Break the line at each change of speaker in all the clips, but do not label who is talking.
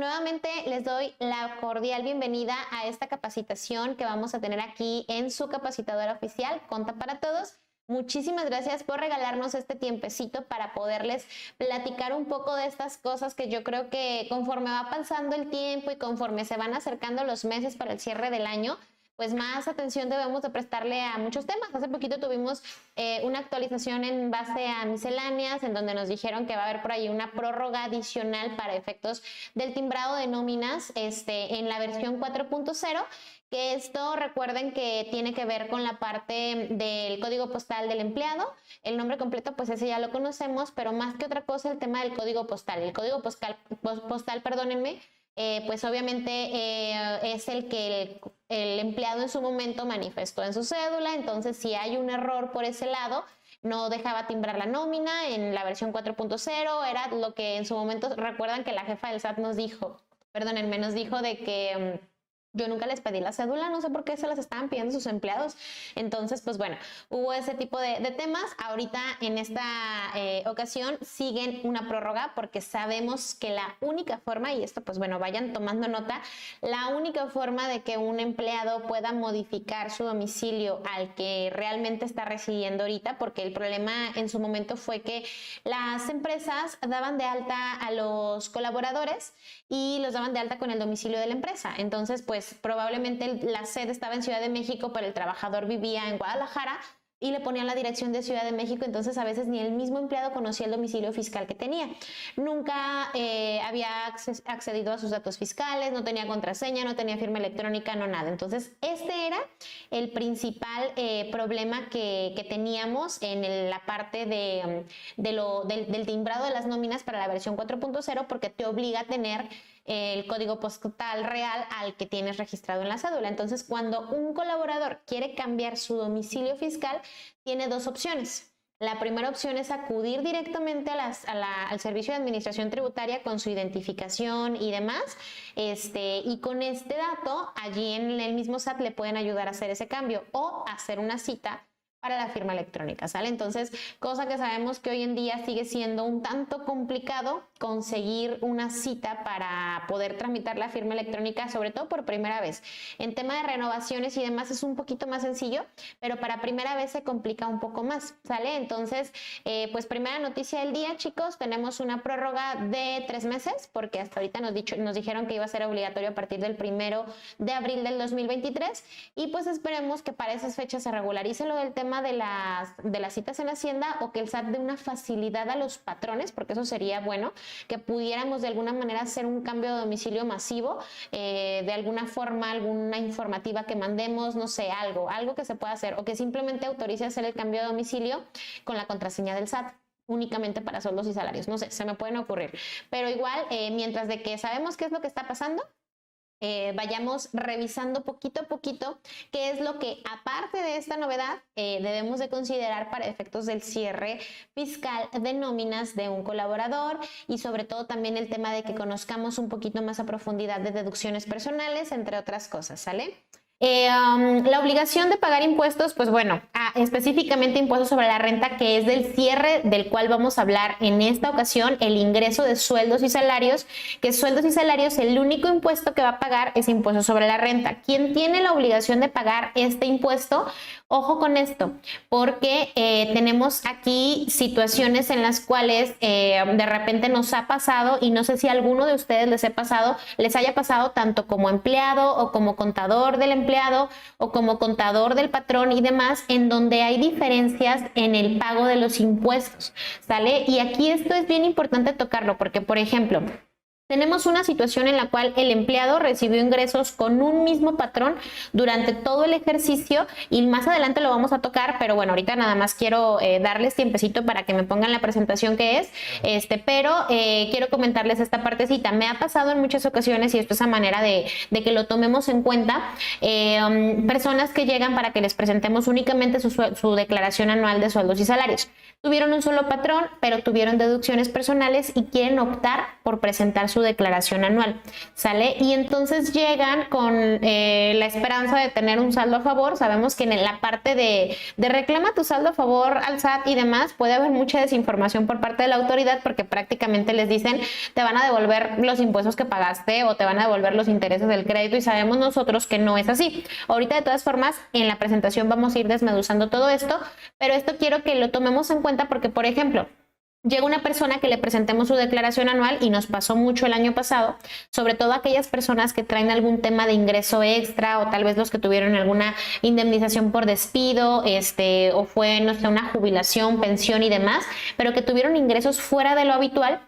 nuevamente les doy la cordial bienvenida a esta capacitación que vamos a tener aquí en su capacitadora oficial, Conta para Todos. Muchísimas gracias por regalarnos este tiempecito para poderles platicar un poco de estas cosas que yo creo que conforme va pasando el tiempo y conforme se van acercando los meses para el cierre del año, pues más atención debemos de prestarle a muchos temas. Hace poquito tuvimos una actualización en base a misceláneas, en donde nos dijeron que va a haber por ahí una prórroga adicional para efectos del timbrado de nóminas en la versión 4.0, que esto recuerden que tiene que ver con la parte del código postal del empleado. El nombre completo pues ese ya lo conocemos, pero más que otra cosa el tema del código postal. El código postal, perdónenme, pues obviamente es el que el empleado en su momento manifestó en su cédula. Entonces si hay un error por ese lado, no dejaba timbrar la nómina. En la versión 4.0 era lo que en su momento, recuerdan que la jefa del SAT nos dijo, perdónenme, nos dijo de que yo nunca les pedí la cédula, no sé por qué se las estaban pidiendo sus empleados. Entonces, pues bueno, hubo ese tipo de temas. Ahorita en esta ocasión siguen una prórroga porque sabemos que la única forma, y esto pues bueno, vayan tomando nota, la única forma de que un empleado pueda modificar su domicilio al que realmente está residiendo ahorita, porque el problema en su momento fue que las empresas daban de alta a los colaboradores y los daban de alta con el domicilio de la empresa. Entonces, pues probablemente la sede estaba en Ciudad de México, pero el trabajador vivía en Guadalajara y le ponían la dirección de Ciudad de México. Entonces a veces ni el mismo empleado conocía el domicilio fiscal que tenía. Nunca había accedido a sus datos fiscales, no tenía contraseña, no tenía firma electrónica, no nada. Entonces este era el principal problema que teníamos en la parte del timbrado de las nóminas para la versión 4.0, porque te obliga a tener el código postal real al que tienes registrado en la cédula. Entonces, cuando un colaborador quiere cambiar su domicilio fiscal, tiene dos opciones. La primera opción es acudir directamente al Servicio de Administración Tributaria con su identificación y demás, y con este dato, allí en el mismo SAT le pueden ayudar a hacer ese cambio o hacer una cita para la firma electrónica, ¿sale? Entonces, cosa que sabemos que hoy en día sigue siendo un tanto complicado conseguir una cita para poder tramitar la firma electrónica, sobre todo por primera vez. En tema de renovaciones y demás es un poquito más sencillo, pero para primera vez se complica un poco más, ¿sale? Entonces, pues primera noticia del día, chicos, tenemos una prórroga de 3 meses, porque hasta ahorita nos dijeron que iba a ser obligatorio a partir del 1 de abril del 2023, y pues esperemos que para esas fechas se regularice lo del tema de las citas en Hacienda, o que el SAT dé una facilidad a los patrones, porque eso sería bueno, que pudiéramos de alguna manera hacer un cambio de domicilio masivo, de alguna forma, alguna informativa que mandemos, no sé, algo que se pueda hacer, o que simplemente autorice hacer el cambio de domicilio con la contraseña del SAT únicamente para sueldos y salarios. No sé, se me pueden ocurrir, pero igual, mientras de que sabemos qué es lo que está pasando, vayamos revisando poquito a poquito qué es lo que, aparte de esta novedad, debemos de considerar para efectos del cierre fiscal de nóminas de un colaborador, y sobre todo también el tema de que conozcamos un poquito más a profundidad de deducciones personales, entre otras cosas, ¿sale? La obligación de pagar impuestos, pues bueno, específicamente impuestos sobre la renta, que es del cierre del cual vamos a hablar en esta ocasión, el ingreso de sueldos y salarios, que sueldos y salarios, el único impuesto que va a pagar es impuesto sobre la renta. ¿Quién tiene la obligación de pagar este impuesto? Ojo con esto, porque tenemos aquí situaciones en las cuales de repente nos ha pasado, y no sé si a alguno de ustedes les haya pasado tanto como empleado o como contador del empleado o como contador del patrón y demás, en donde hay diferencias en el pago de los impuestos, ¿sale? Y aquí esto es bien importante tocarlo, porque por ejemplo, tenemos una situación en la cual el empleado recibió ingresos con un mismo patrón durante todo el ejercicio, y más adelante lo vamos a tocar, pero bueno, ahorita nada más quiero darles tiempecito para que me pongan la presentación que es, pero quiero comentarles esta partecita. Me ha pasado en muchas ocasiones, y esto es a manera de que lo tomemos en cuenta, personas que llegan para que les presentemos únicamente su declaración anual de sueldos y salarios. Tuvieron un solo patrón, pero tuvieron deducciones personales y quieren optar por presentar su declaración anual, ¿sale? Y entonces llegan con la esperanza de tener un saldo a favor. Sabemos que en la parte de reclama tu saldo a favor al SAT y demás, puede haber mucha desinformación por parte de la autoridad, porque prácticamente les dicen te van a devolver los impuestos que pagaste o te van a devolver los intereses del crédito, y sabemos nosotros que no es así. Ahorita de todas formas en la presentación vamos a ir desmenuzando todo esto, pero esto quiero que lo tomemos en cuenta porque, por ejemplo, llega una persona que le presentemos su declaración anual, y nos pasó mucho el año pasado, sobre todo aquellas personas que traen algún tema de ingreso extra, o tal vez los que tuvieron alguna indemnización por despido, o fue, no sé, una jubilación, pensión y demás, pero que tuvieron ingresos fuera de lo habitual,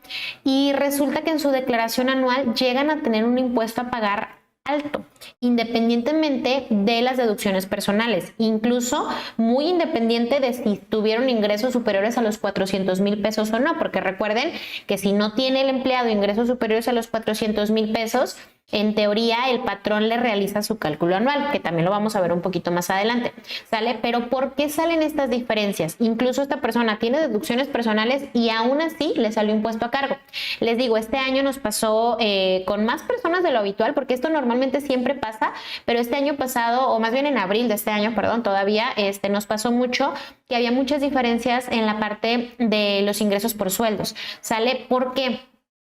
y resulta que en su declaración anual llegan a tener un impuesto a pagar alto, independientemente de las deducciones personales, incluso muy independiente de si tuvieron ingresos superiores a los 400,000 pesos o no, porque recuerden que si no tiene el empleado ingresos superiores a los 400,000 pesos, en teoría el patrón le realiza su cálculo anual, que también lo vamos a ver un poquito más adelante, ¿sale? Pero ¿por qué salen estas diferencias? Incluso esta persona tiene deducciones personales y aún así le salió impuesto a cargo. Les digo, este año nos pasó con más personas de lo habitual, porque esto normalmente siempre pasa, pero este año pasado, o más bien en abril de este año, perdón, todavía nos pasó mucho que había muchas diferencias en la parte de los ingresos por sueldos, ¿sale? ¿Por qué?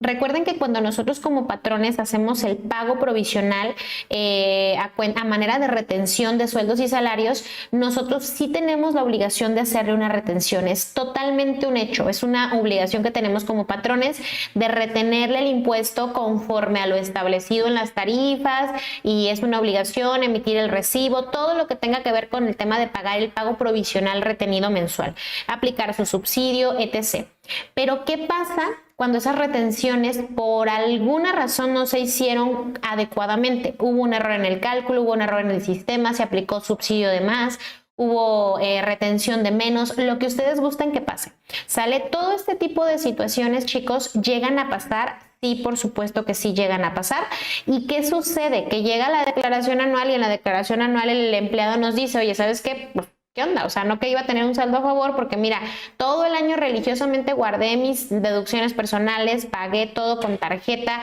Recuerden que cuando nosotros como patrones hacemos el pago provisional a manera de retención de sueldos y salarios, nosotros sí tenemos la obligación de hacerle una retención. Es totalmente un hecho, es una obligación que tenemos como patrones de retenerle el impuesto conforme a lo establecido en las tarifas, y es una obligación emitir el recibo, todo lo que tenga que ver con el tema de pagar el pago provisional retenido mensual, aplicar su subsidio, etc. Pero ¿qué pasa cuando esas retenciones por alguna razón no se hicieron adecuadamente? Hubo un error en el cálculo, hubo un error en el sistema, se aplicó subsidio de más, hubo retención de menos, lo que ustedes gusten que pase, ¿sale? Todo este tipo de situaciones, chicos, llegan a pasar. Sí, por supuesto que sí llegan a pasar. ¿Y qué sucede? Que llega la declaración anual, y en la declaración anual el empleado nos dice, oye, ¿sabes qué? ¿Qué onda? O sea, no que iba a tener un saldo a favor, porque mira, todo el año religiosamente guardé mis deducciones personales, pagué todo con tarjeta,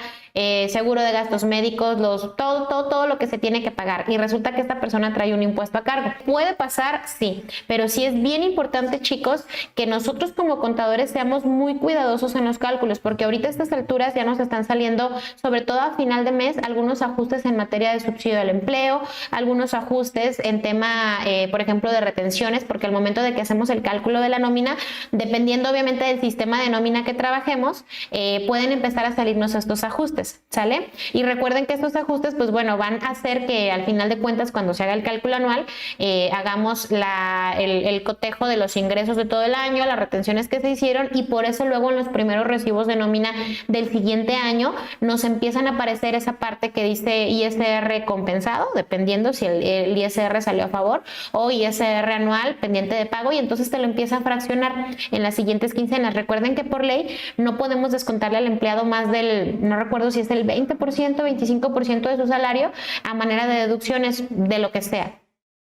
seguro de gastos médicos, todo lo que se tiene que pagar, y resulta que esta persona trae un impuesto a cargo. ¿Puede pasar? Sí, pero sí es bien importante, chicos, que nosotros como contadores seamos muy cuidadosos en los cálculos, porque ahorita a estas alturas ya nos están saliendo, sobre todo a final de mes, algunos ajustes en materia de subsidio al empleo, algunos ajustes en tema, por ejemplo, de retenciones, porque al momento de que hacemos el cálculo de la nómina, dependiendo obviamente del sistema de nómina que trabajemos, pueden empezar a salirnos estos ajustes, ¿sale? Y recuerden que estos ajustes, pues bueno, van a hacer que al final de cuentas, cuando se haga el cálculo anual, hagamos el cotejo de los ingresos de todo el año, las retenciones que se hicieron, y por eso luego en los primeros recibos de nómina del siguiente año nos empiezan a aparecer esa parte que dice ISR compensado, dependiendo si el ISR salió a favor, o ISR anual pendiente de pago, y entonces te lo empieza a fraccionar en las siguientes quincenas. Recuerden que por ley no podemos descontarle al empleado más del, no recuerdo si es el 20%, 25% de su salario a manera de deducciones de lo que sea,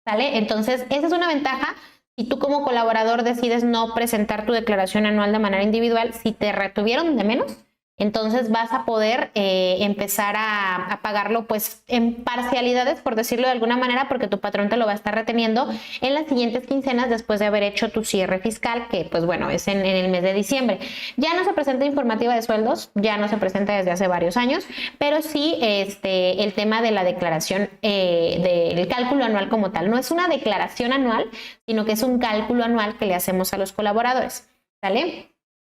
¿sale? Entonces, esa es una ventaja. Si tú como colaborador decides no presentar tu declaración anual de manera individual, si te retuvieron de menos, entonces vas a poder empezar a pagarlo pues en parcialidades, por decirlo de alguna manera, porque tu patrón te lo va a estar reteniendo en las siguientes quincenas después de haber hecho tu cierre fiscal, que pues bueno, es en el mes de diciembre. Ya no se presenta informativa de sueldos, ya no se presenta desde hace varios años, pero sí el tema de la declaración del cálculo anual como tal. No es una declaración anual, sino que es un cálculo anual que le hacemos a los colaboradores, ¿sale?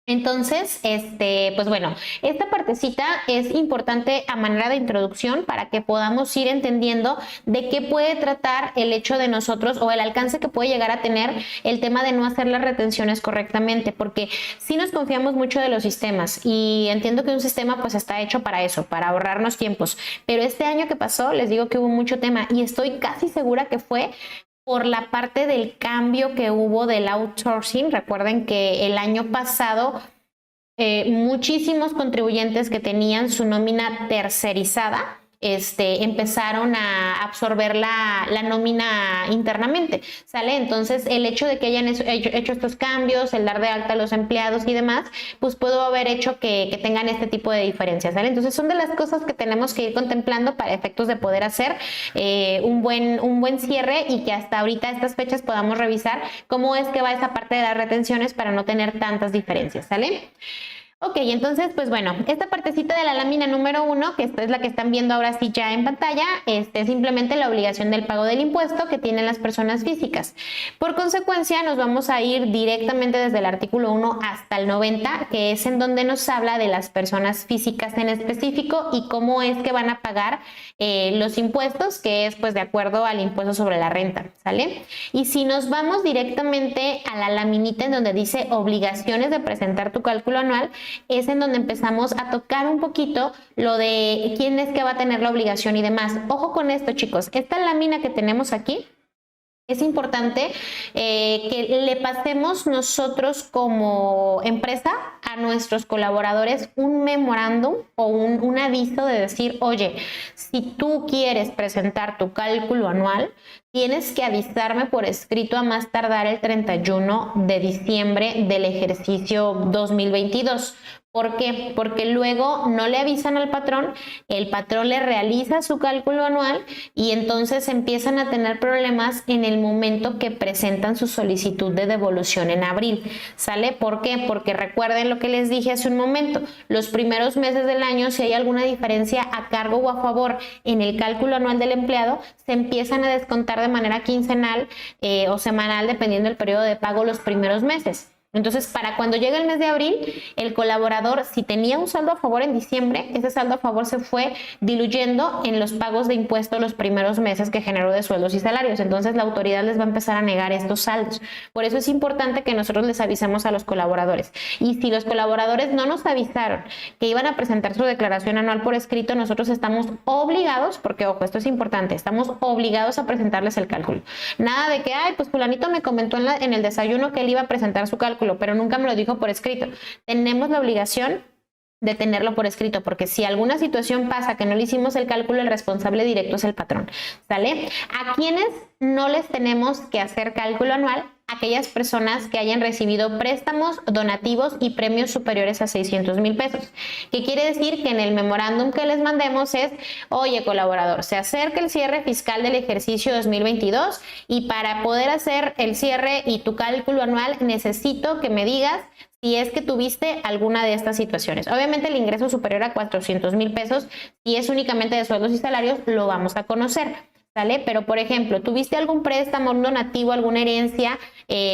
Entonces, pues bueno, esta partecita es importante a manera de introducción para que podamos ir entendiendo de qué puede tratar el hecho de nosotros, o el alcance que puede llegar a tener el tema de no hacer las retenciones correctamente, porque sí nos confiamos mucho de los sistemas, y entiendo que un sistema pues está hecho para eso, para ahorrarnos tiempos, pero este año que pasó les digo que hubo mucho tema, y estoy casi segura que fue por la parte del cambio que hubo del outsourcing. Recuerden que el año pasado muchísimos contribuyentes que tenían su nómina tercerizada, empezaron a absorber la nómina internamente, ¿sale? Entonces, el hecho de que hayan hecho estos cambios, el dar de alta a los empleados y demás, pues pudo haber hecho que tengan este tipo de diferencias, ¿sale? Entonces, son de las cosas que tenemos que ir contemplando para efectos de poder hacer un buen cierre y que hasta ahorita a estas fechas podamos revisar cómo es que va esa parte de las retenciones para no tener tantas diferencias, ¿sale? Ok, entonces, pues bueno, esta partecita de la lámina número 1, que esta es la que están viendo ahora sí ya en pantalla, es simplemente la obligación del pago del impuesto que tienen las personas físicas. Por consecuencia, nos vamos a ir directamente desde el artículo 1 hasta el 90, que es en donde nos habla de las personas físicas en específico y cómo es que van a pagar los impuestos, que es pues de acuerdo al impuesto sobre la renta, ¿sale? Y si nos vamos directamente a la laminita en donde dice obligaciones de presentar tu cálculo anual, es en donde empezamos a tocar un poquito lo de quién es que va a tener la obligación y demás. Ojo con esto, chicos, esta lámina que tenemos aquí, es importante que le pasemos nosotros como empresa a nuestros colaboradores un memorándum o un aviso de decir, oye, si tú quieres presentar tu cálculo anual, tienes que avisarme por escrito a más tardar el 31 de diciembre del ejercicio 2022. ¿Por qué? Porque luego no le avisan al patrón, el patrón le realiza su cálculo anual y entonces empiezan a tener problemas en el momento que presentan su solicitud de devolución en abril. ¿Sale? ¿Por qué? Porque recuerden lo que les dije hace un momento, los primeros meses del año, si hay alguna diferencia a cargo o a favor en el cálculo anual del empleado, se empiezan a descontar de manera quincenal o semanal, dependiendo del periodo de pago los primeros meses. Entonces, para cuando llega el mes de abril, el colaborador, si tenía un saldo a favor en diciembre, ese saldo a favor se fue diluyendo en los pagos de impuestos los primeros meses que generó de sueldos y salarios. Entonces, la autoridad les va a empezar a negar estos saldos. Por eso es importante que nosotros les avisemos a los colaboradores. Y si los colaboradores no nos avisaron que iban a presentar su declaración anual por escrito, nosotros estamos obligados, porque ojo, esto es importante, estamos obligados a presentarles el cálculo. Nada de que, ay, pues fulanito me comentó en el desayuno que él iba a presentar su cálculo, pero nunca me lo dijo por escrito. Tenemos la obligación de tenerlo por escrito, porque si alguna situación pasa que no le hicimos el cálculo, el responsable directo es el patrón, ¿sale? ¿A quiénes no les tenemos que hacer cálculo anual? Aquellas personas que hayan recibido préstamos, donativos y premios superiores a 600,000 pesos. ¿Qué quiere decir? Que en el memorándum que les mandemos es, oye colaborador, se acerca el cierre fiscal del ejercicio 2022 y para poder hacer el cierre y tu cálculo anual necesito que me digas si es que tuviste alguna de estas situaciones. Obviamente el ingreso superior a 400,000 pesos, si es únicamente de sueldos y salarios, lo vamos a conocer, ¿sale? Pero, por ejemplo, ¿tuviste algún préstamo, un donativo, alguna herencia,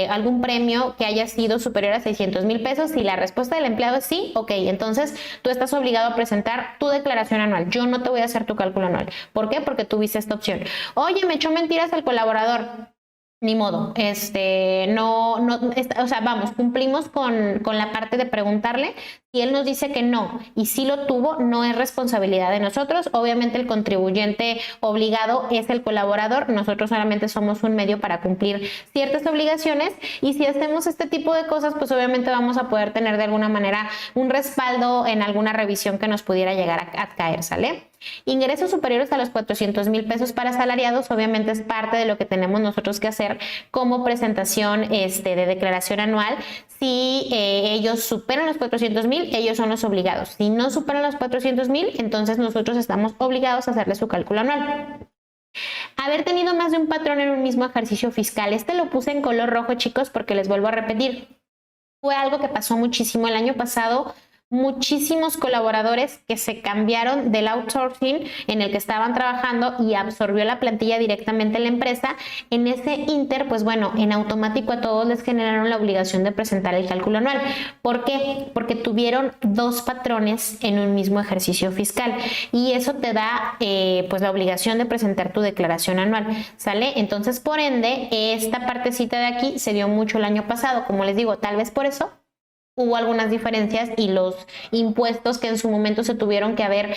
algún premio que haya sido superior a 600,000 pesos? Si la respuesta del empleado es sí, ok, entonces tú estás obligado a presentar tu declaración anual. Yo no te voy a hacer tu cálculo anual. ¿Por qué? Porque tuviste esta opción. Oye, me echó mentiras el colaborador. Ni modo, o sea, vamos, cumplimos con la parte de preguntarle. Si él nos dice que no y si lo tuvo, no es responsabilidad de nosotros. Obviamente el contribuyente obligado es el colaborador, nosotros solamente somos un medio para cumplir ciertas obligaciones y si hacemos este tipo de cosas, pues obviamente vamos a poder tener de alguna manera un respaldo en alguna revisión que nos pudiera llegar a caer, ¿sale? Ingresos superiores a los 400,000 pesos para asalariados, obviamente es parte de lo que tenemos nosotros que hacer como presentación de declaración anual. Si ellos superan los 400,000, ellos son los obligados. Si no superan los 400,000, entonces nosotros estamos obligados a hacerle su cálculo anual. Haber tenido más de un patrón en un mismo ejercicio fiscal. Lo puse en color rojo, chicos, porque les vuelvo a repetir. Fue algo que pasó muchísimo el año pasado. Muchísimos colaboradores que se cambiaron del outsourcing en el que estaban trabajando y absorbió la plantilla directamente la empresa. En ese inter, pues bueno, en automático a todos les generaron la obligación de presentar el cálculo anual. ¿Por qué? Porque tuvieron dos patrones en un mismo ejercicio fiscal y eso te da pues la obligación de presentar tu declaración anual, ¿sale? Entonces, por ende, esta partecita de aquí se dio mucho el año pasado, como les digo, tal vez por eso hubo algunas diferencias y los impuestos que en su momento se tuvieron que haber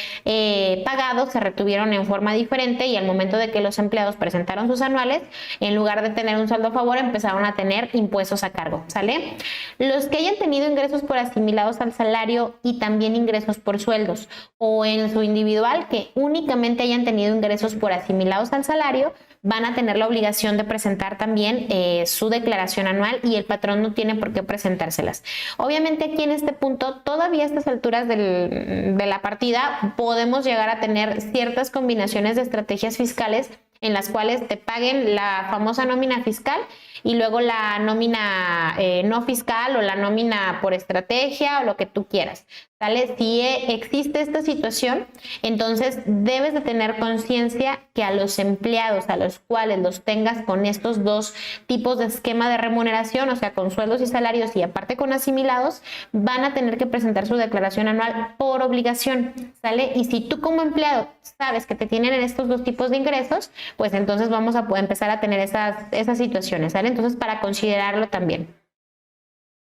pagado se retuvieron en forma diferente, y al momento de que los empleados presentaron sus anuales, en lugar de tener un saldo a favor, empezaron a tener impuestos a cargo, ¿sale? Los que hayan tenido ingresos por asimilados al salario y también ingresos por sueldos, o en su individual que únicamente hayan tenido ingresos por asimilados al salario, van a tener la obligación de presentar también su declaración anual, y el patrón no tiene por qué presentárselas. Obviamente aquí en este punto, todavía a estas alturas de la partida, podemos llegar a tener ciertas combinaciones de estrategias fiscales en las cuales te paguen la famosa nómina fiscal y luego la nómina no fiscal, o la nómina por estrategia, o lo que tú quieras, ¿sale? Si existe esta situación, entonces debes de tener conciencia que a los empleados a los cuales los tengas con estos dos tipos de esquema de remuneración, o sea, con sueldos y salarios y aparte con asimilados, van a tener que presentar su declaración anual por obligación, ¿sale? Y si tú como empleado sabes que te tienen en estos dos tipos de ingresos, pues entonces vamos a poder empezar a tener esas situaciones, ¿sale? Entonces, para considerarlo también.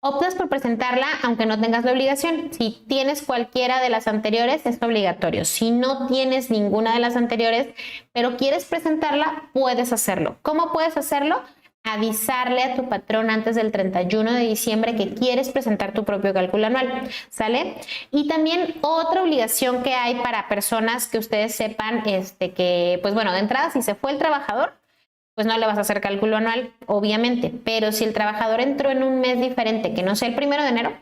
Optas por presentarla aunque no tengas la obligación. Si tienes cualquiera de las anteriores, es obligatorio. Si no tienes ninguna de las anteriores, pero quieres presentarla, puedes hacerlo. ¿Cómo puedes hacerlo? Avisarle a tu patrón antes del 31 de diciembre que quieres presentar tu propio cálculo anual, ¿sale? Y también otra obligación que hay para personas que ustedes sepan que, pues bueno, de entrada, si se fue el trabajador, pues no le vas a hacer cálculo anual, obviamente, pero si el trabajador entró en un mes diferente, que no sea el 1 de enero,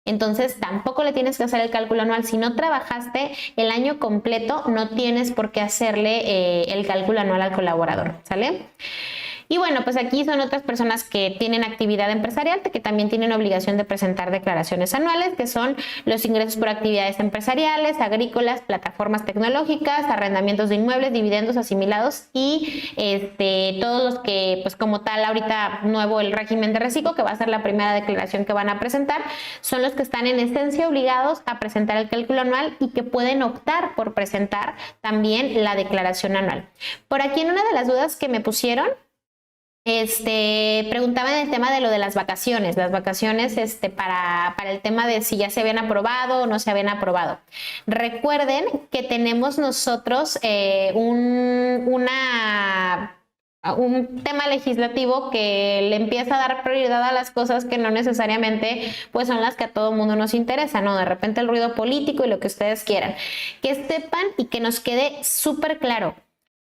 entonces tampoco le tienes que hacer el cálculo anual. Si no trabajaste el año completo, no tienes por qué hacerle el cálculo anual al colaborador, ¿sale? Y bueno, pues aquí son otras personas que tienen actividad empresarial, que también tienen obligación de presentar declaraciones anuales, que son los ingresos por actividades empresariales, agrícolas, plataformas tecnológicas, arrendamientos de inmuebles, dividendos asimilados y todos los que, pues como tal, ahorita nuevo el régimen de reciclo, que va a ser la primera declaración que van a presentar, son los que están en esencia obligados a presentar el cálculo anual y que pueden optar por presentar también la declaración anual. Por aquí, en una de las dudas que me pusieron, preguntaban el tema de lo de las vacaciones para el tema de si ya se habían aprobado o no se habían aprobado. Recuerden que tenemos nosotros un tema legislativo que le empieza a dar prioridad a las cosas que no necesariamente pues son las que a todo mundo nos interesa, ¿no? De repente el ruido político y lo que ustedes quieran. Que sepan y que nos quede súper claro.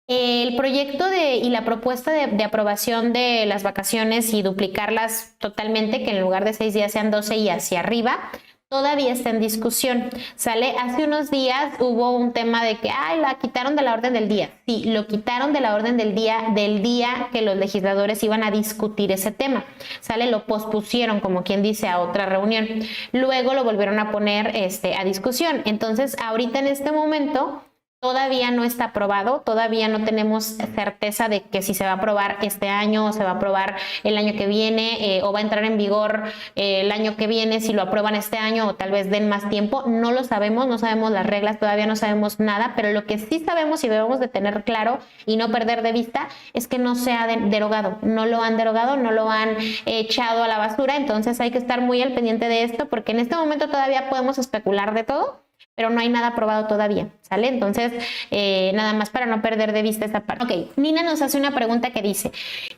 El proyecto y la propuesta de aprobación de las vacaciones y duplicarlas totalmente, que en lugar de 6 días sean 12 y hacia arriba, todavía está en discusión, ¿sale? Hace unos días hubo un tema de que, la quitaron de la orden del día. Sí, lo quitaron de la orden del día que los legisladores iban a discutir ese tema, ¿sale? Lo pospusieron, como quien dice, a otra reunión. Luego lo volvieron a poner a discusión. Entonces, ahorita en este momento todavía no está aprobado, todavía no tenemos certeza de que si se va a aprobar este año o se va a aprobar el año que viene o va a entrar en vigor el año que viene, si lo aprueban este año o tal vez den más tiempo. No lo sabemos, no sabemos las reglas, todavía no sabemos nada, pero lo que sí sabemos y debemos de tener claro y no perder de vista es que no se ha derogado, no lo han derogado, no lo han echado a la basura. Entonces hay que estar muy al pendiente de esto, porque en este momento todavía podemos especular de todo, pero no hay nada aprobado todavía, ¿sale? Entonces, nada más para no perder de vista esta parte. Ok, Nina nos hace una pregunta que dice,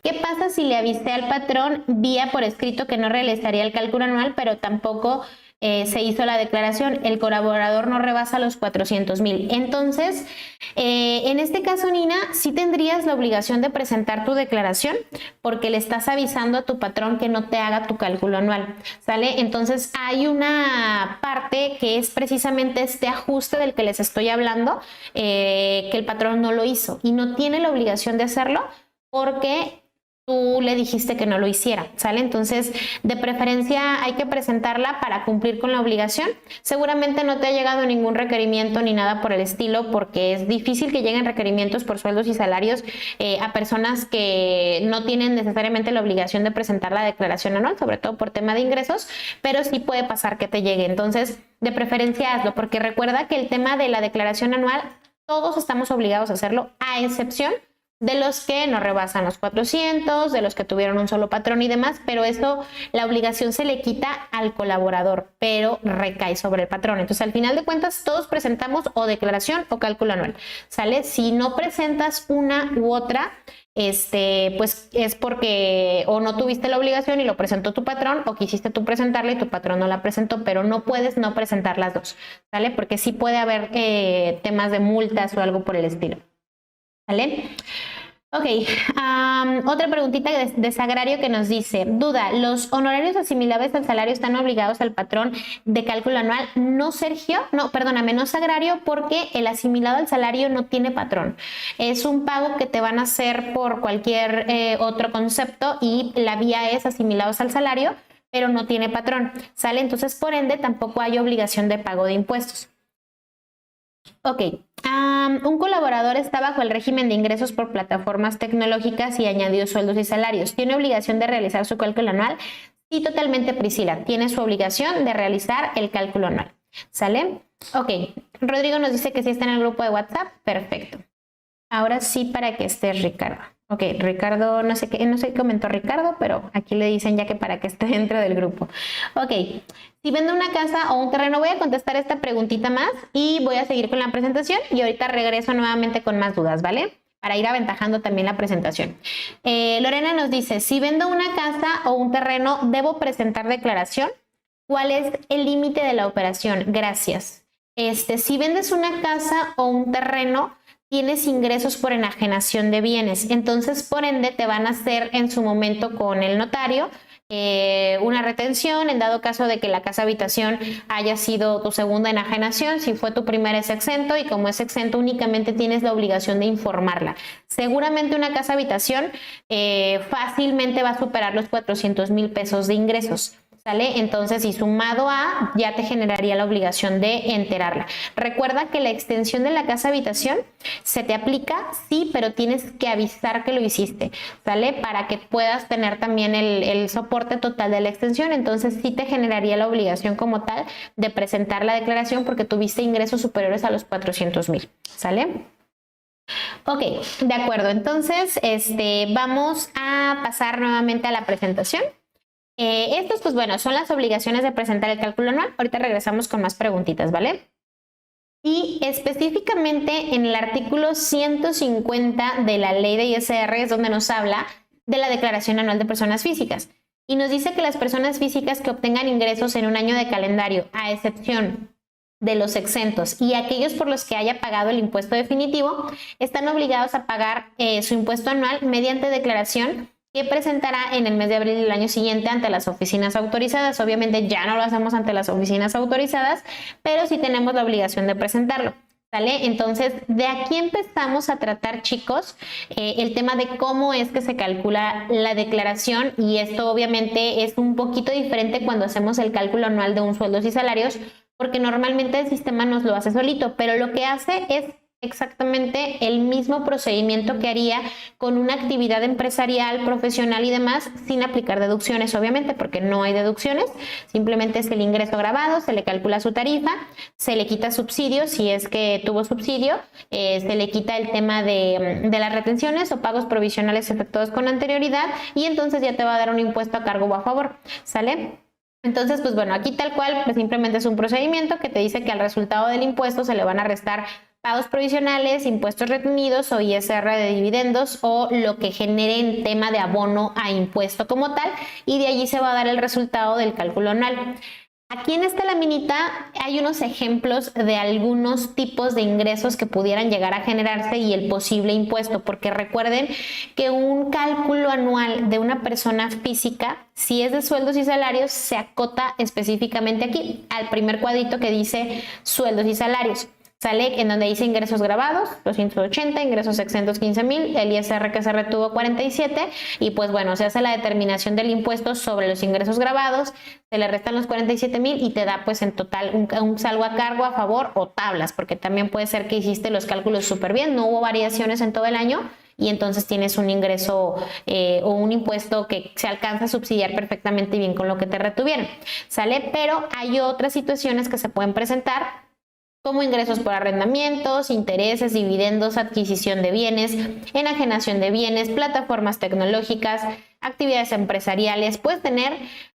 ¿qué pasa si le avisé al patrón vía por escrito que no realizaría el cálculo anual, pero tampoco se hizo la declaración? El colaborador no rebasa los 400,000. Entonces, en este caso, Nina, sí tendrías la obligación de presentar tu declaración, porque le estás avisando a tu patrón que no te haga tu cálculo anual, ¿sale? Entonces, hay una parte que es precisamente este ajuste del que les estoy hablando, que el patrón no lo hizo y no tiene la obligación de hacerlo porque tú le dijiste que no lo hiciera, ¿sale? Entonces, de preferencia hay que presentarla para cumplir con la obligación. Seguramente no te ha llegado ningún requerimiento ni nada por el estilo, porque es difícil que lleguen requerimientos por sueldos y salarios a personas que no tienen necesariamente la obligación de presentar la declaración anual, sobre todo por tema de ingresos, pero sí puede pasar que te llegue. Entonces, de preferencia hazlo, porque recuerda que el tema de la declaración anual, todos estamos obligados a hacerlo, a excepción de los que no rebasan los 400, de los que tuvieron un solo patrón y demás, pero eso, la obligación se le quita al colaborador, pero recae sobre el patrón. Entonces, al final de cuentas, todos presentamos o declaración o cálculo anual, ¿sale? Si no presentas una u otra, pues es porque o no tuviste la obligación y lo presentó tu patrón, o quisiste tú presentarla y tu patrón no la presentó, pero no puedes no presentar las dos, ¿sale? Porque sí puede haber temas de multas o algo por el estilo, ¿vale? Ok, otra preguntita de Sagrario que nos dice, duda, ¿los honorarios asimilables al salario están obligados al patrón de cálculo anual? No, Sergio, no, perdóname, no, Sagrario, porque el asimilado al salario no tiene patrón. Es un pago que te van a hacer por cualquier otro concepto y la vía es asimilados al salario, pero no tiene patrón, ¿sale? Entonces, por ende, tampoco hay obligación de pago de impuestos. Ok, un colaborador está bajo el régimen de ingresos por plataformas tecnológicas y añadió sueldos y salarios. ¿Tiene obligación de realizar su cálculo anual? Sí, totalmente, Priscila. Tiene su obligación de realizar el cálculo anual. ¿Sale? Ok, Rodrigo nos dice que sí está en el grupo de WhatsApp. Perfecto. Ahora sí para que esté Ricardo. Ok, Ricardo, no sé qué comentó Ricardo, pero aquí le dicen ya que para que esté dentro del grupo. Ok, si vendo una casa o un terreno, voy a contestar esta preguntita más y voy a seguir con la presentación y ahorita regreso nuevamente con más dudas, ¿vale? Para ir aventajando también la presentación. Lorena nos dice, si vendo una casa o un terreno, ¿debo presentar declaración? ¿Cuál es el límite de la operación? Gracias. Si vendes una casa o un terreno, tienes ingresos por enajenación de bienes. Entonces, por ende, te van a hacer en su momento con el notario una retención en dado caso de que la casa habitación haya sido tu segunda enajenación. Si fue tu primera, es exento, y como es exento, únicamente tienes la obligación de informarla. Seguramente una casa habitación fácilmente va a superar los 400,000 pesos de ingresos, ¿sale? Entonces, y sumado a, ya te generaría la obligación de enterarla. Recuerda que la extensión de la casa habitación se te aplica, sí, pero tienes que avisar que lo hiciste, ¿sale? Para que puedas tener también el soporte total de la extensión. Entonces, sí te generaría la obligación como tal de presentar la declaración porque tuviste ingresos superiores a los 400,000, ¿sale? Ok, de acuerdo. Entonces, vamos a pasar nuevamente a la presentación. Estos, pues bueno, son las obligaciones de presentar el cálculo anual. Ahorita regresamos con más preguntitas, ¿vale? Y específicamente en el artículo 150 de la ley de ISR es donde nos habla de la declaración anual de personas físicas. Y nos dice que las personas físicas que obtengan ingresos en un año de calendario, a excepción de los exentos y aquellos por los que haya pagado el impuesto definitivo, están obligados a pagar su impuesto anual mediante declaración que presentará en el mes de abril del año siguiente ante las oficinas autorizadas. Obviamente ya no lo hacemos ante las oficinas autorizadas, pero sí tenemos la obligación de presentarlo, ¿sale? Entonces, de aquí empezamos a tratar, chicos, el tema de cómo es que se calcula la declaración, y esto obviamente es un poquito diferente cuando hacemos el cálculo anual de un sueldos y salarios, porque normalmente el sistema nos lo hace solito, pero lo que hace es exactamente el mismo procedimiento que haría con una actividad empresarial, profesional y demás, sin aplicar deducciones, obviamente, porque no hay deducciones. Simplemente es el ingreso grabado, se le calcula su tarifa, se le quita subsidio, si es que tuvo subsidio, se le quita el tema de las retenciones o pagos provisionales efectuados con anterioridad, y entonces ya te va a dar un impuesto a cargo o a favor, ¿sale? Entonces, pues bueno, aquí tal cual, pues simplemente es un procedimiento que te dice que al resultado del impuesto se le van a restar pagos provisionales, impuestos retenidos o ISR de dividendos o lo que genere en tema de abono a impuesto como tal, y de allí se va a dar el resultado del cálculo anual. Aquí en esta laminita hay unos ejemplos de algunos tipos de ingresos que pudieran llegar a generarse y el posible impuesto, porque recuerden que un cálculo anual de una persona física, si es de sueldos y salarios, se acota específicamente aquí al primer cuadrito que dice sueldos y salarios. Sale en donde dice ingresos grabados, 280, ingresos exentos 15,000, el ISR que se retuvo 47, y pues bueno, se hace la determinación del impuesto sobre los ingresos grabados, se le restan los 47,000 y te da pues en total un saldo a cargo, a favor o tablas, porque también puede ser que hiciste los cálculos súper bien, no hubo variaciones en todo el año, y entonces tienes un ingreso o un impuesto que se alcanza a subsidiar perfectamente bien con lo que te retuvieron, ¿sale? Pero hay otras situaciones que se pueden presentar como ingresos por arrendamientos, intereses, dividendos, adquisición de bienes, enajenación de bienes, plataformas tecnológicas, actividades empresariales. Puedes tener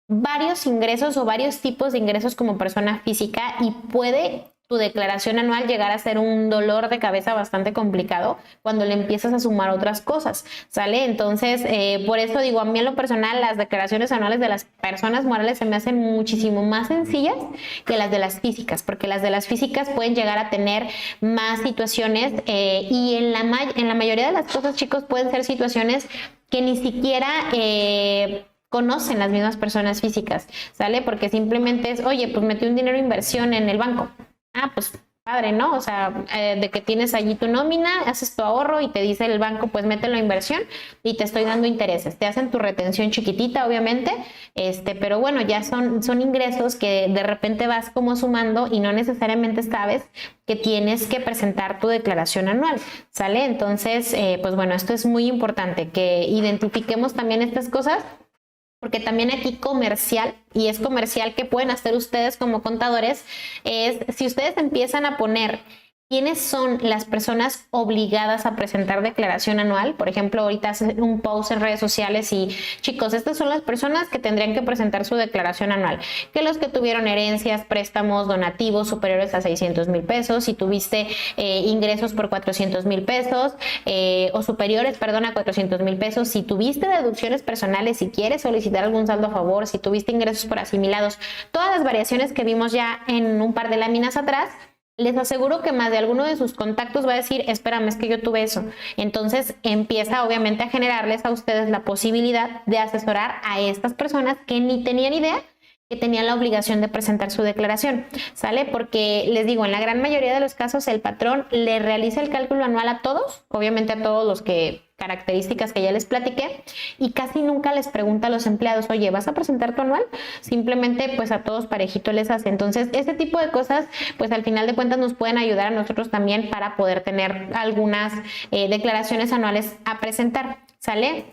varios ingresos o varios tipos de ingresos como persona física y puede tu declaración anual llegar a ser un dolor de cabeza bastante complicado cuando le empiezas a sumar otras cosas, ¿sale? Entonces, por eso digo, a mí en lo personal las declaraciones anuales de las personas morales se me hacen muchísimo más sencillas que las de las físicas, porque las de las físicas pueden llegar a tener más situaciones y en la mayoría de las cosas, chicos, pueden ser situaciones que ni siquiera conocen las mismas personas físicas, ¿sale? Porque simplemente es, oye, pues metí un dinero de inversión en el banco. Ah, pues padre, ¿no? O sea, de que tienes allí tu nómina, haces tu ahorro y te dice el banco, pues mételo a inversión y te estoy dando intereses. Te hacen tu retención chiquitita, obviamente, pero bueno, ya son ingresos que de repente vas como sumando y no necesariamente sabes que tienes que presentar tu declaración anual, ¿sale? Entonces, pues bueno, esto es muy importante, que identifiquemos también estas cosas, porque también aquí comercial, y es comercial que pueden hacer ustedes como contadores, es si ustedes empiezan a poner quiénes son las personas obligadas a presentar declaración anual. Por ejemplo, ahorita hacen un post en redes sociales y chicos, estas son las personas que tendrían que presentar su declaración anual, que los que tuvieron herencias, préstamos, donativos superiores a 600,000 pesos, si tuviste ingresos por 400,000 pesos o superiores, perdón, a 400,000 pesos, si tuviste deducciones personales, si quieres solicitar algún saldo a favor, si tuviste ingresos por asimilados, todas las variaciones que vimos ya en un par de láminas atrás. Les aseguro que más de alguno de sus contactos va a decir, espérame, es que yo tuve eso. Entonces empieza obviamente a generarles a ustedes la posibilidad de asesorar a estas personas que ni tenían idea que tenían la obligación de presentar su declaración, ¿sale? Porque les digo, en la gran mayoría de los casos el patrón le realiza el cálculo anual a todos, obviamente a todos los características que ya les platiqué, y casi nunca les pregunta a los empleados, oye, ¿vas a presentar tu anual? Simplemente pues a todos parejito les hace. Entonces este tipo de cosas pues al final de cuentas nos pueden ayudar a nosotros también para poder tener algunas declaraciones anuales a presentar, ¿sale?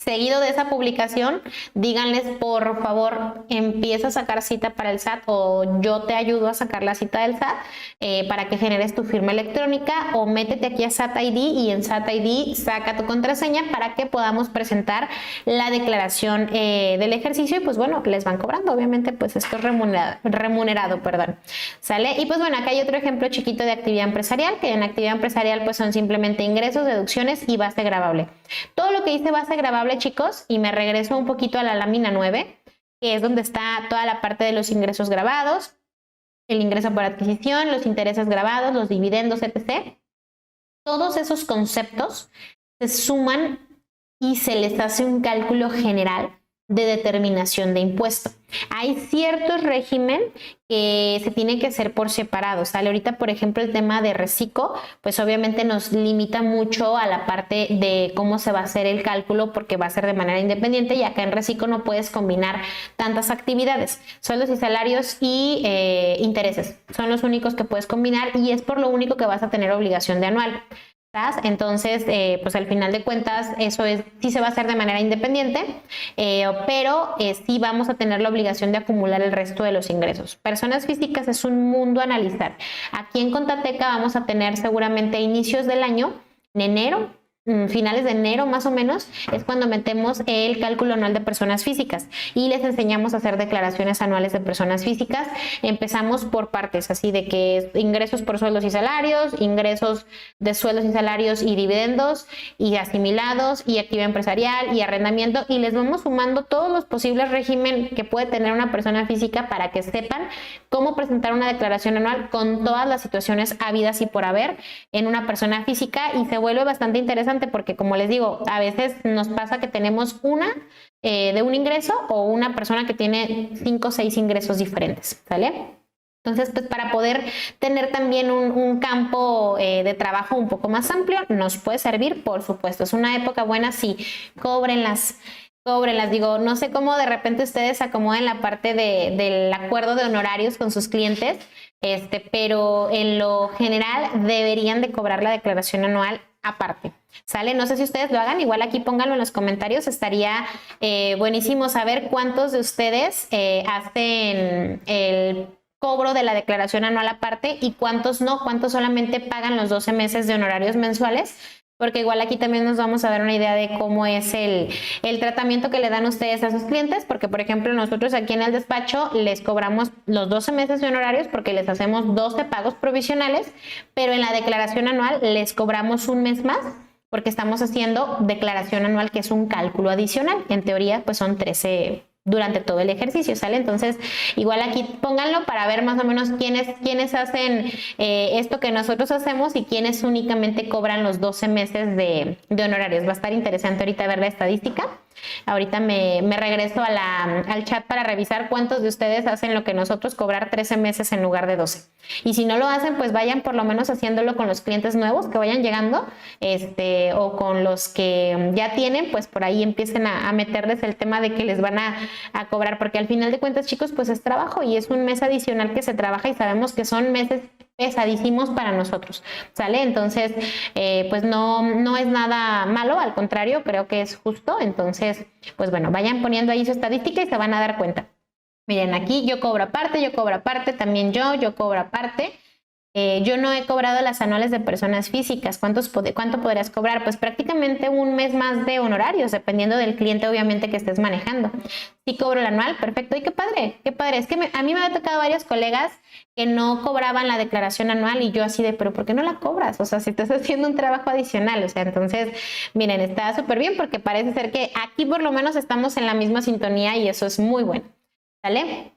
Seguido de esa publicación, díganles, por favor, empieza a sacar cita para el SAT o yo te ayudo a sacar la cita del SAT para que generes tu firma electrónica, o métete aquí a SAT ID y en SAT ID saca tu contraseña para que podamos presentar la declaración del ejercicio y pues bueno, les van cobrando. Obviamente pues esto es remunerado, perdón. ¿Sale? Y pues bueno, acá hay otro ejemplo chiquito de actividad empresarial, que en actividad empresarial pues son simplemente ingresos, deducciones y base gravable. Todo lo que dice base gravable, chicos, y me regreso un poquito a la lámina 9, que es donde está toda la parte de los ingresos grabados, el ingreso por adquisición, los intereses grabados, los dividendos, etc. Todos esos conceptos se suman y se les hace un cálculo general de determinación de impuesto. Hay ciertos régimen que se tienen que hacer por separado, ¿sale? Ahorita, por ejemplo, el tema de reciclo, pues obviamente nos limita mucho a la parte de cómo se va a hacer el cálculo, porque va a ser de manera independiente, y acá en reciclo no puedes combinar tantas actividades. Sueldos y salarios y intereses son los únicos que puedes combinar, y es por lo único que vas a tener obligación de anual. Entonces, pues al final de cuentas, eso sí se va a hacer de manera independiente, pero sí vamos a tener la obligación de acumular el resto de los ingresos. Personas físicas es un mundo a analizar. Aquí en Contateca vamos a tener seguramente inicios del año, en enero, finales de enero más o menos, es cuando metemos el cálculo anual de personas físicas y les enseñamos a hacer declaraciones anuales de personas físicas. Empezamos por partes, así de que ingresos por sueldos y salarios, ingresos de sueldos y salarios y dividendos y asimilados y actividad empresarial y arrendamiento, y les vamos sumando todos los posibles regímenes que puede tener una persona física para que sepan cómo presentar una declaración anual con todas las situaciones habidas y por haber en una persona física, y se vuelve bastante interesante porque, como les digo, a veces nos pasa que tenemos una de un ingreso o una persona que tiene 5 o 6 ingresos diferentes, ¿sale? Entonces, pues para poder tener también un campo de trabajo un poco más amplio, nos puede servir, por supuesto. Es una época buena, sí, cóbrenlas. Digo, no sé cómo de repente ustedes acomoden la parte del acuerdo de honorarios con sus clientes, pero en lo general deberían de cobrar la declaración anual aparte, ¿sale? No sé si ustedes lo hagan, igual aquí pónganlo en los comentarios, estaría buenísimo saber cuántos de ustedes hacen cobro de la declaración anual aparte y cuántos no, cuántos solamente pagan los 12 meses de honorarios mensuales, porque igual aquí también nos vamos a dar una idea de cómo es el tratamiento que le dan ustedes a sus clientes, porque por ejemplo nosotros aquí en el despacho les cobramos los 12 meses de honorarios porque les hacemos 12 pagos provisionales, pero en la declaración anual les cobramos un mes más porque estamos haciendo declaración anual, que es un cálculo adicional. En teoría pues son 13 durante todo el ejercicio, ¿sale? Entonces, igual aquí pónganlo para ver más o menos quiénes hacen esto que nosotros hacemos y quiénes únicamente cobran los 12 meses de honorarios. Va a estar interesante ahorita ver la estadística. Ahorita me regreso al chat para revisar cuántos de ustedes hacen lo que nosotros, cobrar 13 meses en lugar de 12. Y si no lo hacen, pues vayan por lo menos haciéndolo con los clientes nuevos que vayan llegando, o con los que ya tienen, pues por ahí empiecen a meterles el tema de que les van a cobrar, porque al final de cuentas, chicos, pues es trabajo y es un mes adicional que se trabaja y sabemos que son meses pesadísimos para nosotros, ¿sale? Entonces, pues no es nada malo, al contrario, creo que es justo. Entonces, pues bueno, vayan poniendo ahí su estadística y se van a dar cuenta. Miren, aquí yo cobro aparte, también yo cobro aparte. Yo no he cobrado las anuales de personas físicas. ¿Cuánto podrías cobrar? Pues prácticamente un mes más de honorarios, dependiendo del cliente, obviamente, que estés manejando. Sí cobro el anual, perfecto. Y qué padre, qué padre. Es que a mí me ha tocado varios colegas que no cobraban la declaración anual y yo así de, pero ¿por qué no la cobras? O sea, si estás haciendo un trabajo adicional. O sea, entonces, miren, está súper bien porque parece ser que aquí por lo menos estamos en la misma sintonía y eso es muy bueno. ¿Sale?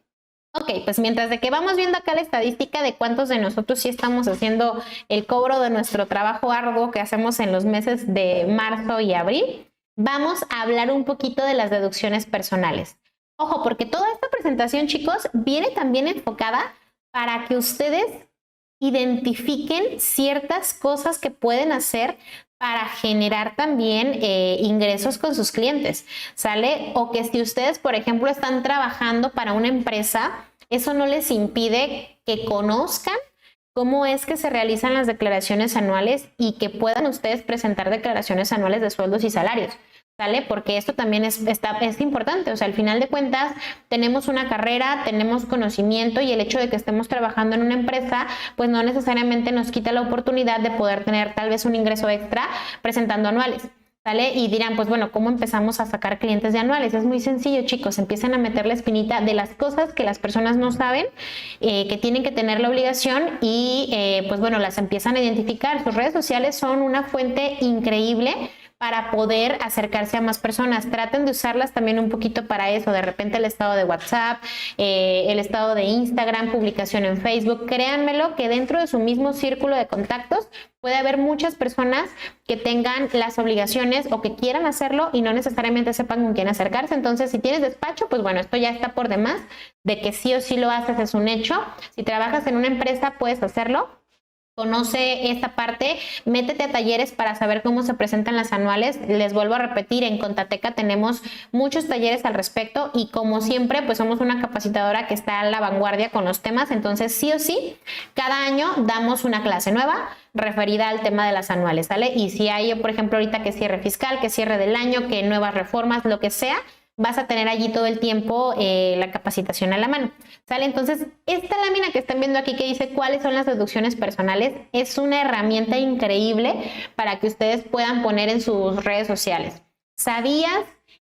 Ok, pues mientras de que vamos viendo acá la estadística de cuántos de nosotros sí estamos haciendo el cobro de nuestro trabajo arduo que hacemos en los meses de marzo y abril, vamos a hablar un poquito de las deducciones personales. Ojo, porque toda esta presentación, chicos, viene también enfocada para que ustedes identifiquen ciertas cosas que pueden hacer para generar también ingresos con sus clientes, ¿sale? O que si ustedes, por ejemplo, están trabajando para una empresa, eso no les impide que conozcan cómo es que se realizan las declaraciones anuales y que puedan ustedes presentar declaraciones anuales de sueldos y salarios, ¿sale? Porque esto también es importante. O sea, al final de cuentas tenemos una carrera, tenemos conocimiento y el hecho de que estemos trabajando en una empresa pues no necesariamente nos quita la oportunidad de poder tener tal vez un ingreso extra presentando anuales, ¿sale? Y dirán, pues bueno, ¿cómo empezamos a sacar clientes de anuales? Es muy sencillo, chicos. Empiezan a meter la espinita de las cosas que las personas no saben, que tienen que tener la obligación y pues bueno, las empiezan a identificar. Sus redes sociales son una fuente increíble para poder acercarse a más personas. Traten de usarlas también un poquito para eso. De repente el estado de WhatsApp, el estado de Instagram, publicación en Facebook. Créanmelo que dentro de su mismo círculo de contactos puede haber muchas personas que tengan las obligaciones o que quieran hacerlo y no necesariamente sepan con quién acercarse. Entonces, si tienes despacho, pues bueno, esto ya está por demás. De que sí o sí lo haces es un hecho. Si trabajas en una empresa, puedes hacerlo. Conoce esta parte, métete a talleres para saber cómo se presentan las anuales. Les vuelvo a repetir, en Contateca tenemos muchos talleres al respecto y como siempre, pues somos una capacitadora que está a la vanguardia con los temas. Entonces, sí o sí, cada año damos una clase nueva referida al tema de las anuales, ¿sale? Y si hay, por ejemplo, ahorita que cierre fiscal, que cierre del año, que nuevas reformas, lo que sea, vas a tener allí todo el tiempo la capacitación a la mano, ¿sale? Entonces, esta lámina que están viendo aquí que dice cuáles son las deducciones personales es una herramienta increíble para que ustedes puedan poner en sus redes sociales. ¿Sabías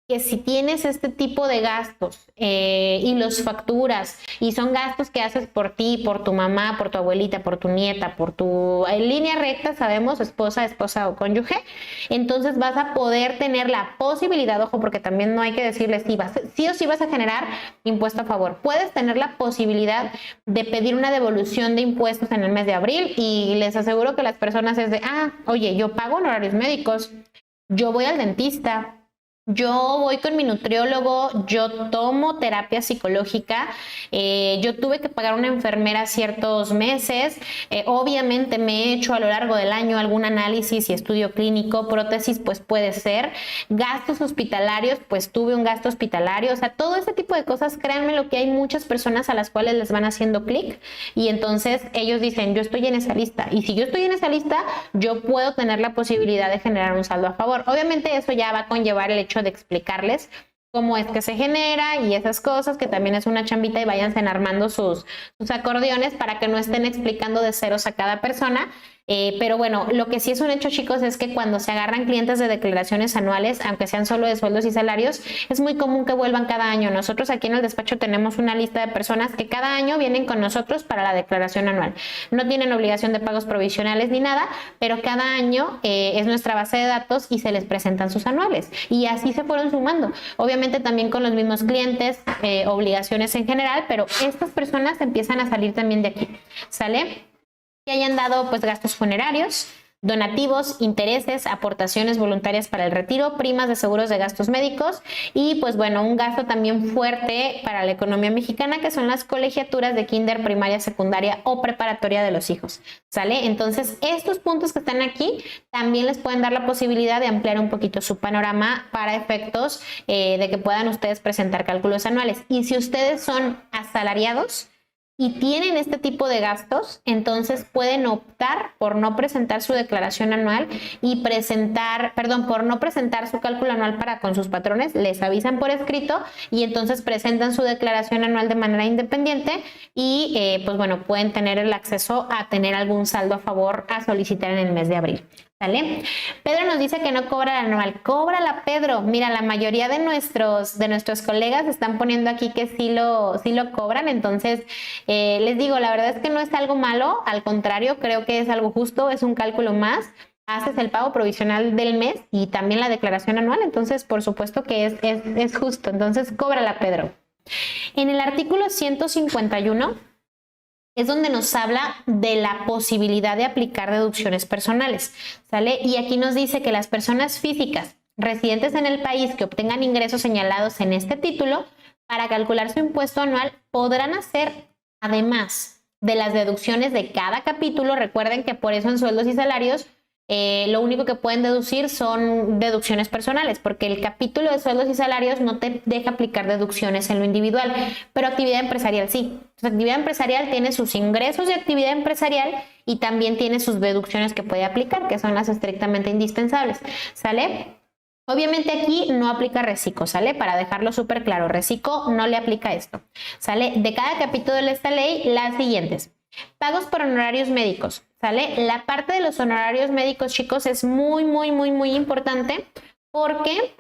que si tienes este tipo de gastos y los facturas y son gastos que haces por ti, por tu mamá, por tu abuelita, por tu nieta, por tu en línea recta, sabemos, esposa o cónyuge, entonces vas a poder tener la posibilidad, ojo, porque también no hay que decirles sí o sí vas a generar impuesto a favor. Puedes tener la posibilidad de pedir una devolución de impuestos en el mes de abril y les aseguro que las personas es de, oye, yo pago honorarios médicos, yo voy al dentista, yo voy con mi nutriólogo, yo tomo terapia psicológica, yo tuve que pagar una enfermera ciertos meses, obviamente me he hecho a lo largo del año algún análisis y estudio clínico, prótesis pues puede ser, gastos hospitalarios pues tuve un gasto hospitalario, o sea, todo ese tipo de cosas, créanme lo que hay muchas personas a las cuales les van haciendo clic y entonces ellos dicen, yo estoy en esa lista y si yo estoy en esa lista, yo puedo tener la posibilidad de generar un saldo a favor. Obviamente eso ya va a conllevar el hecho de explicarles cómo es que se genera y esas cosas, que también es una chambita, y váyanse armando sus acordeones para que no estén explicando de ceros a cada persona. Pero bueno, lo que sí es un hecho, chicos, es que cuando se agarran clientes de declaraciones anuales, aunque sean solo de sueldos y salarios, es muy común que vuelvan cada año. Nosotros aquí en el despacho tenemos una lista de personas que cada año vienen con nosotros para la declaración anual. No tienen obligación de pagos provisionales ni nada, pero cada año es nuestra base de datos y se les presentan sus anuales. Y así se fueron sumando. Obviamente también con los mismos clientes, obligaciones en general, pero estas personas empiezan a salir también de aquí. ¿Sale? Que hayan dado pues gastos funerarios, donativos, intereses, aportaciones voluntarias para el retiro, primas de seguros de gastos médicos y pues bueno, un gasto también fuerte para la economía mexicana, que son las colegiaturas de kinder, primaria, secundaria o preparatoria de los hijos, ¿sale? Entonces estos puntos que están aquí también les pueden dar la posibilidad de ampliar un poquito su panorama para efectos de que puedan ustedes presentar cálculos anuales. Y si ustedes son asalariados y tienen este tipo de gastos, entonces pueden optar por no presentar su declaración anual y por no presentar su cálculo anual para con sus patrones, les avisan por escrito y entonces presentan su declaración anual de manera independiente y pues bueno, pueden tener el acceso a tener algún saldo a favor a solicitar en el mes de abril. ¿Sale? Pedro nos dice que no cobra el anual. Cóbrala, Pedro. Mira, la mayoría de nuestros colegas están poniendo aquí que sí lo cobran. Entonces, les digo, la verdad es que no es algo malo. Al contrario, creo que es algo justo. Es un cálculo más. Haces el pago provisional del mes y también la declaración anual. Entonces, por supuesto que es justo. Entonces, cóbrala, Pedro. En el artículo 151... es donde nos habla de la posibilidad de aplicar deducciones personales, ¿sale? Y aquí nos dice que las personas físicas residentes en el país que obtengan ingresos señalados en este título, para calcular su impuesto anual, podrán hacer, además de las deducciones de cada capítulo, recuerden que por eso en sueldos y salarios, lo único que pueden deducir son deducciones personales, porque el capítulo de sueldos y salarios no te deja aplicar deducciones en lo individual, pero actividad empresarial sí. Entonces, actividad empresarial tiene sus ingresos de actividad empresarial y también tiene sus deducciones que puede aplicar, que son las estrictamente indispensables, ¿sale? Obviamente aquí no aplica reciclo, ¿sale? Para dejarlo súper claro, reciclo no le aplica esto, ¿sale? De cada capítulo de esta ley, las siguientes. Pagos por honorarios médicos, ¿sale? La parte de los honorarios médicos, chicos, es muy importante porque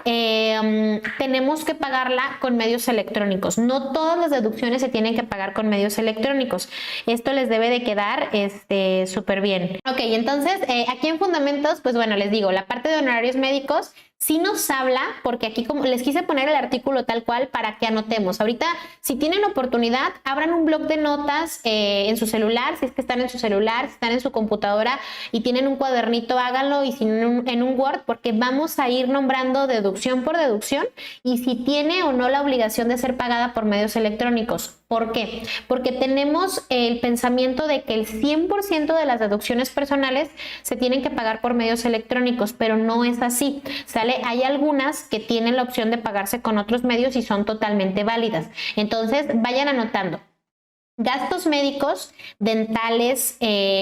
tenemos que pagarla con medios electrónicos. No todas las deducciones se tienen que pagar con medios electrónicos. Esto les debe de quedar súper bien. Ok, entonces aquí en fundamentos, pues bueno, les digo, la parte de honorarios médicos sí nos habla, porque aquí como les quise poner el artículo tal cual para que anotemos. Ahorita, si tienen oportunidad, abran un bloc de notas en su celular, si es que están en su celular, si están en su computadora y tienen un cuadernito, háganlo, y si no, en un Word, porque vamos a ir nombrando deducción por deducción y si tiene o no la obligación de ser pagada por medios electrónicos. ¿Por qué? Porque tenemos el pensamiento de que el 100% de las deducciones personales se tienen que pagar por medios electrónicos, pero no es así, ¿sale? Hay algunas que tienen la opción de pagarse con otros medios y son totalmente válidas. Entonces, vayan anotando. Gastos médicos, dentales,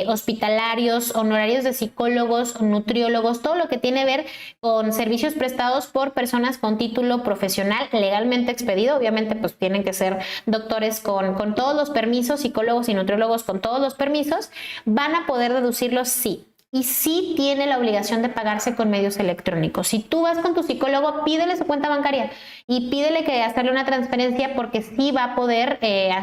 hospitalarios, honorarios de psicólogos, nutriólogos, todo lo que tiene que ver con servicios prestados por personas con título profesional legalmente expedido. Obviamente pues tienen que ser doctores con todos los permisos, psicólogos y nutriólogos con todos los permisos, van a poder deducirlos sí. Y sí tiene la obligación de pagarse con medios electrónicos. Si tú vas con tu psicólogo, pídele su cuenta bancaria y pídele que hacerle una transferencia, porque sí va a poder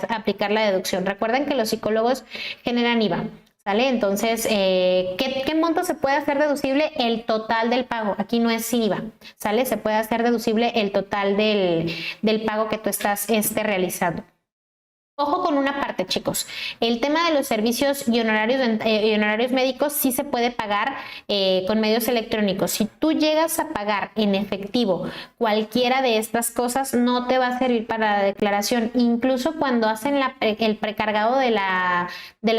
aplicar la deducción. Recuerden que los psicólogos generan IVA, ¿sale? Entonces, ¿qué monto se puede hacer deducible? El total del pago. Aquí no es sin IVA, ¿sale? Se puede hacer deducible el total del pago que tú estás realizando. Ojo con una parte, chicos. El tema de los servicios y honorarios médicos sí se puede pagar con medios electrónicos. Si tú llegas a pagar en efectivo cualquiera de estas cosas, no te va a servir para la declaración. Incluso cuando hacen el precargado de la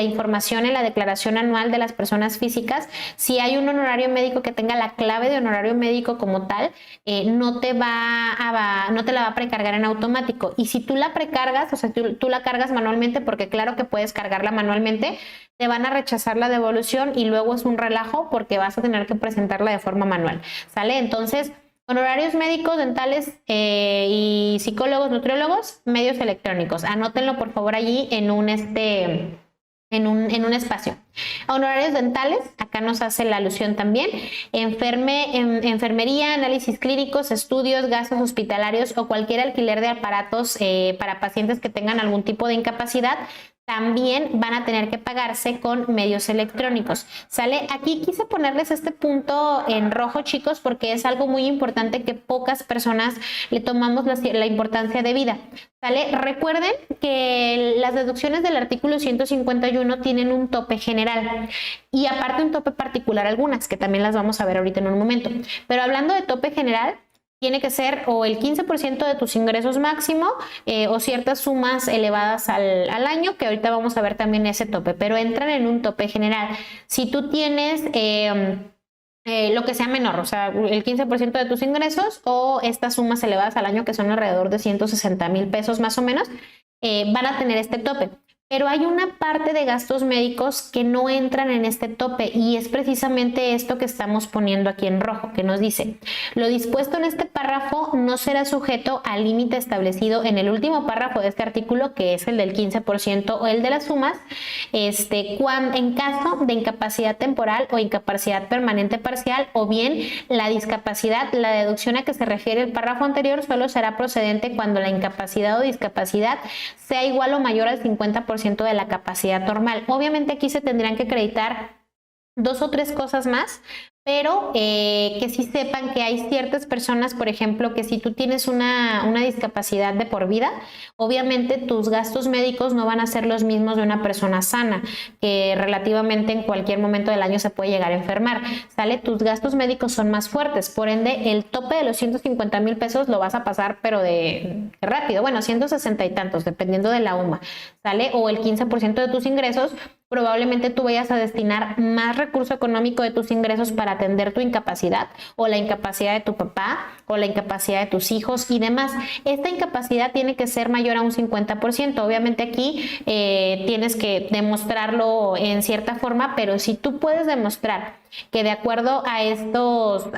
información en la declaración anual de las personas físicas, si hay un honorario médico que tenga la clave de honorario médico como tal, no te la va a precargar en automático. Y si tú la precargas, o sea, tú la cargas manualmente, porque claro que puedes cargarla manualmente, te van a rechazar la devolución y luego es un relajo porque vas a tener que presentarla de forma manual, ¿sale? Entonces, Honorarios médicos, dentales y psicólogos, nutriólogos, medios electrónicos. Anótenlo por favor allí en un espacio. Honorarios dentales, acá nos hace la alusión también. Enfermería, análisis clínicos, estudios, gastos hospitalarios o cualquier alquiler de aparatos para pacientes que tengan algún tipo de incapacidad, también van a tener que pagarse con medios electrónicos. ¿Sale? Aquí quise ponerles este punto en rojo, chicos, porque es algo muy importante que pocas personas le tomamos la importancia de vida. ¿Sale? Recuerden que las deducciones del artículo 151 tienen un tope general y aparte un tope particular algunas, que también las vamos a ver ahorita en un momento. Pero hablando de tope general, tiene que ser o el 15% de tus ingresos máximo o ciertas sumas elevadas al año, que ahorita vamos a ver también ese tope, pero entran en un tope general. Si tú tienes lo que sea menor, o sea, el 15% de tus ingresos o estas sumas elevadas al año, que son alrededor de 160,000 pesos más o menos, van a tener este tope. Pero hay una parte de gastos médicos que no entran en este tope y es precisamente esto que estamos poniendo aquí en rojo, que nos dice: lo dispuesto en este párrafo no será sujeto al límite establecido en el último párrafo de este artículo, que es el del 15% o el de las sumas, en caso de incapacidad temporal o incapacidad permanente parcial, o bien la discapacidad. La deducción a que se refiere el párrafo anterior solo será procedente cuando la incapacidad o discapacidad sea igual o mayor al 50% de la capacidad normal. Obviamente aquí se tendrían que acreditar 2 o 3 cosas más, pero que sí sepan que hay ciertas personas, por ejemplo, que si tú tienes una discapacidad de por vida, obviamente tus gastos médicos no van a ser los mismos de una persona sana, que relativamente en cualquier momento del año se puede llegar a enfermar, ¿sale? Tus gastos médicos son más fuertes, por ende el tope de los 150,000 pesos lo vas a pasar, pero de rápido, bueno, 160 y tantos, dependiendo de la UMA, ¿sale? O el 15% de tus ingresos, probablemente tú vayas a destinar más recurso económico de tus ingresos para atender tu incapacidad o la incapacidad de tu papá o la incapacidad de tus hijos y demás. Esta incapacidad tiene que ser mayor a un 50%. Obviamente aquí tienes que demostrarlo en cierta forma, pero si tú puedes demostrar que de acuerdo a estos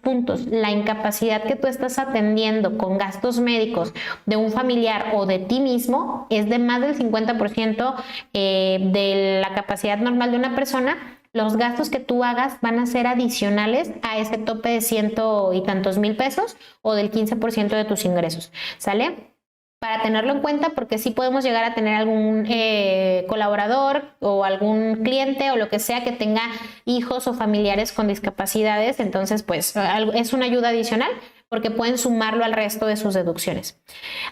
puntos, la incapacidad que tú estás atendiendo con gastos médicos de un familiar o de ti mismo es de más del 50% de la capacidad normal de una persona, los gastos que tú hagas van a ser adicionales a ese tope de 100 y tantos mil pesos o del 15% de tus ingresos, ¿sale? Para tenerlo en cuenta, porque sí podemos llegar a tener algún colaborador o algún cliente o lo que sea que tenga hijos o familiares con discapacidades, entonces pues es una ayuda adicional porque pueden sumarlo al resto de sus deducciones.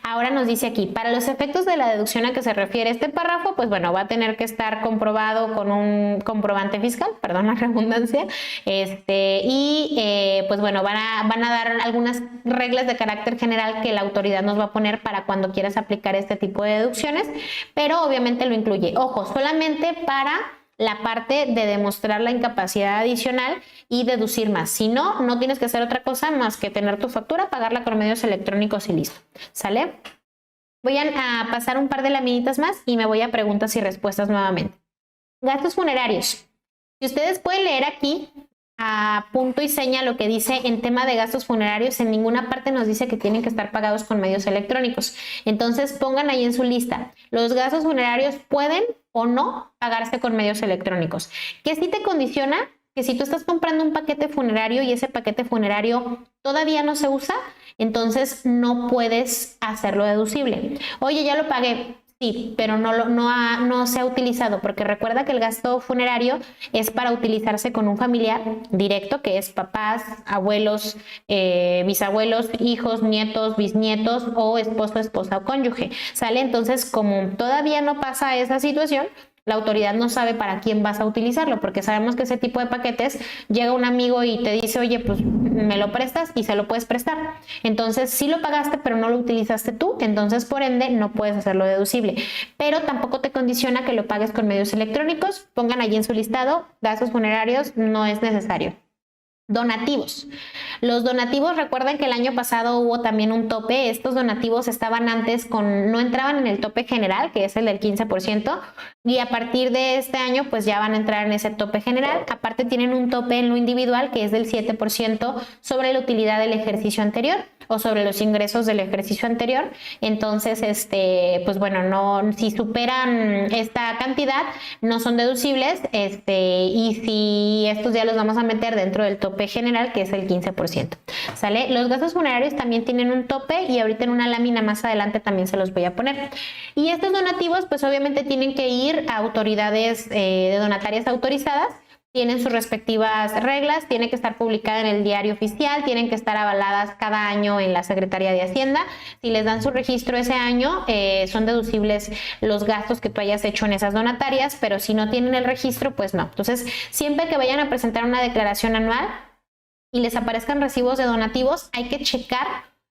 Ahora nos dice aquí, para los efectos de la deducción a que se refiere este párrafo, pues bueno, va a tener que estar comprobado con un comprobante fiscal, perdón la redundancia, pues bueno, van a dar algunas reglas de carácter general que la autoridad nos va a poner para cuando quieras aplicar este tipo de deducciones, pero obviamente lo incluye. Ojo, solamente para la parte de demostrar la incapacidad adicional y deducir más. Si no, no tienes que hacer otra cosa más que tener tu factura, pagarla con medios electrónicos y listo. ¿Sale? Voy a pasar un par de laminitas más y me voy a preguntas y respuestas nuevamente. Gastos funerarios. Si ustedes pueden leer aquí a punto y seña lo que dice en tema de gastos funerarios, en ninguna parte nos dice que tienen que estar pagados con medios electrónicos. Entonces pongan ahí en su lista, los gastos funerarios pueden o no pagarse con medios electrónicos. ¿Qué sí te condiciona? Que si tú estás comprando un paquete funerario y ese paquete funerario todavía no se usa, entonces no puedes hacerlo deducible. Oye, ya lo pagué. Sí, pero no se ha utilizado, porque recuerda que el gasto funerario es para utilizarse con un familiar directo, que es papás, abuelos, bisabuelos, hijos, nietos, bisnietos o esposo, esposa o cónyuge, ¿sale? Entonces, como todavía no pasa esa situación, la autoridad no sabe para quién vas a utilizarlo, porque sabemos que ese tipo de paquetes llega un amigo y te dice, oye, pues me lo prestas y se lo puedes prestar. Entonces sí lo pagaste, pero no lo utilizaste tú, entonces por ende no puedes hacerlo deducible. Pero tampoco te condiciona que lo pagues con medios electrónicos. Pongan allí en su listado, gastos funerarios no es necesario. Donativos. Los donativos, recuerden que el año pasado hubo también un tope. Estos donativos estaban antes no entraban en el tope general, que es el del 15%, y a partir de este año pues ya van a entrar en ese tope general. Aparte tienen un tope en lo individual que es del 7% sobre la utilidad del ejercicio anterior o sobre los ingresos del ejercicio anterior. Entonces, pues bueno, si superan esta cantidad no son deducibles, y si estos ya los vamos a meter dentro del tope general, que es el 15%, ¿sale? Los gastos funerarios también tienen un tope y ahorita en una lámina más adelante también se los voy a poner. Y estos donativos pues obviamente tienen que ir a autoridades de donatarias autorizadas. Tienen sus respectivas reglas, tiene que estar publicada en el diario oficial, tienen que estar avaladas cada año en la Secretaría de Hacienda. Si les dan su registro ese año, son deducibles los gastos que tú hayas hecho en esas donatarias, pero si no tienen el registro, pues no. Entonces, siempre que vayan a presentar una declaración anual y les aparezcan recibos de donativos, hay que checar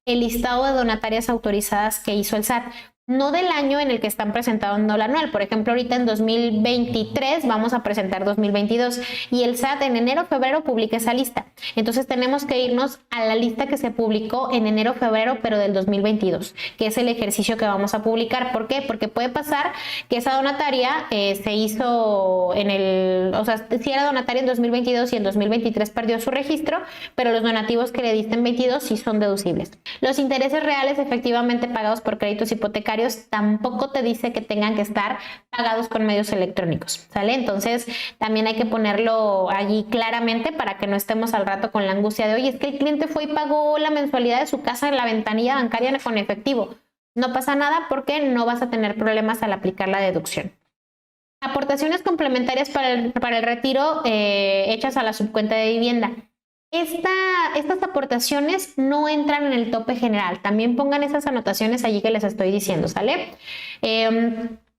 el listado de donatarias autorizadas que hizo el SAT. No del año en el que están presentando la anual. Por ejemplo, ahorita en 2023 vamos a presentar 2022 y el SAT en enero o febrero publica esa lista. Entonces tenemos que irnos a la lista que se publicó en enero o febrero, pero del 2022, que es el ejercicio que vamos a publicar. ¿Por qué? Porque puede pasar que esa donataria se hizo si era donataria en 2022 y en 2023 perdió su registro, pero los donativos que le diste en 22 sí son deducibles. Los intereses reales efectivamente pagados por créditos hipotecarios tampoco te dice que tengan que estar pagados con medios electrónicos, ¿sale? Entonces también hay que ponerlo allí claramente para que no estemos al rato con la angustia de, oye, es que el cliente fue y pagó la mensualidad de su casa en la ventanilla bancaria con efectivo. No pasa nada porque no vas a tener problemas al aplicar la deducción. Aportaciones complementarias para el retiro hechas a la subcuenta de vivienda. Estas aportaciones no entran en el tope general. También pongan esas anotaciones allí que les estoy diciendo, ¿sale?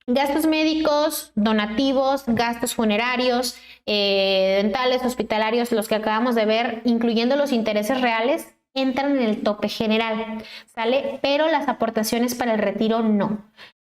Gastos médicos, donativos, gastos funerarios, dentales, hospitalarios, los que acabamos de ver, incluyendo los intereses reales, entran en el tope general, ¿sale? Pero las aportaciones para el retiro no.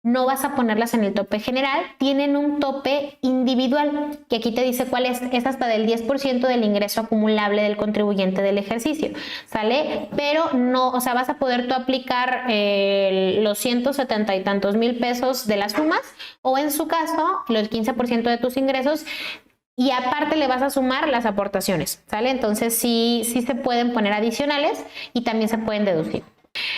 No vas a ponerlas en el tope general, tienen un tope individual, que aquí te dice cuál es hasta del 10% del ingreso acumulable del contribuyente del ejercicio, ¿sale? Pero no, vas a poder tú aplicar los 170 y tantos mil pesos de las sumas, o en su caso, el 15% de tus ingresos, y aparte le vas a sumar las aportaciones, ¿sale? Entonces sí se pueden poner adicionales y también se pueden deducir.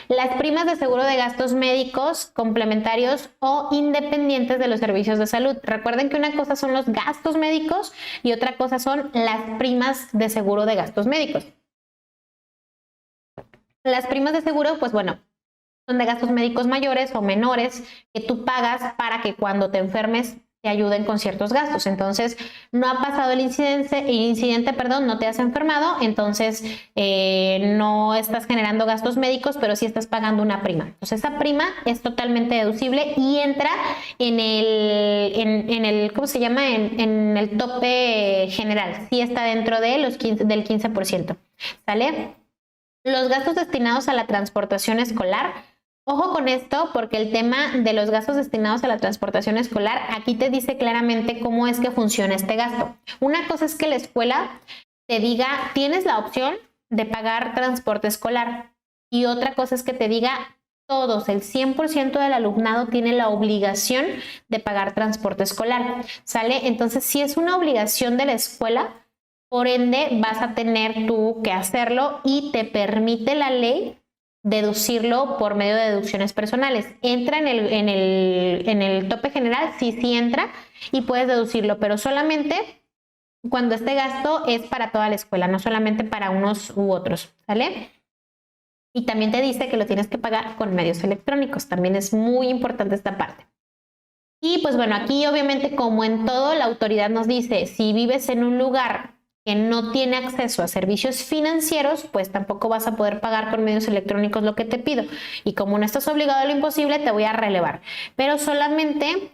Las primas de seguro de gastos médicos complementarios o independientes de los servicios de salud. Recuerden que una cosa son los gastos médicos y otra cosa son las primas de seguro de gastos médicos. Las primas de seguro, pues bueno, son de gastos médicos mayores o menores que tú pagas para que cuando te enfermes te ayuden con ciertos gastos. Entonces, no ha pasado el incidente, no te has enfermado, entonces no estás generando gastos médicos, pero sí estás pagando una prima. Entonces, esa prima es totalmente deducible y entra en el ¿cómo se llama? En el tope general. Sí está dentro de del 15%. ¿Sale? Los gastos destinados a la transportación escolar. Ojo con esto porque el tema de los gastos destinados a la transportación escolar, aquí te dice claramente cómo es que funciona este gasto. Una cosa es que la escuela te diga, tienes la opción de pagar transporte escolar, y otra cosa es que te diga, todos, el 100% del alumnado tiene la obligación de pagar transporte escolar, ¿sale? Entonces, si es una obligación de la escuela, por ende vas a tener tú que hacerlo y te permite la ley deducirlo por medio de deducciones personales. Entra en el tope general, sí entra y puedes deducirlo, pero solamente cuando este gasto es para toda la escuela, no solamente para unos u otros, ¿sale? Y también te dice que lo tienes que pagar con medios electrónicos, también es muy importante esta parte. Y pues bueno, aquí obviamente como en todo la autoridad nos dice, si vives en un lugar que no tiene acceso a servicios financieros, pues tampoco vas a poder pagar con medios electrónicos lo que te pido. Y como no estás obligado a lo imposible, te voy a relevar. Pero solamente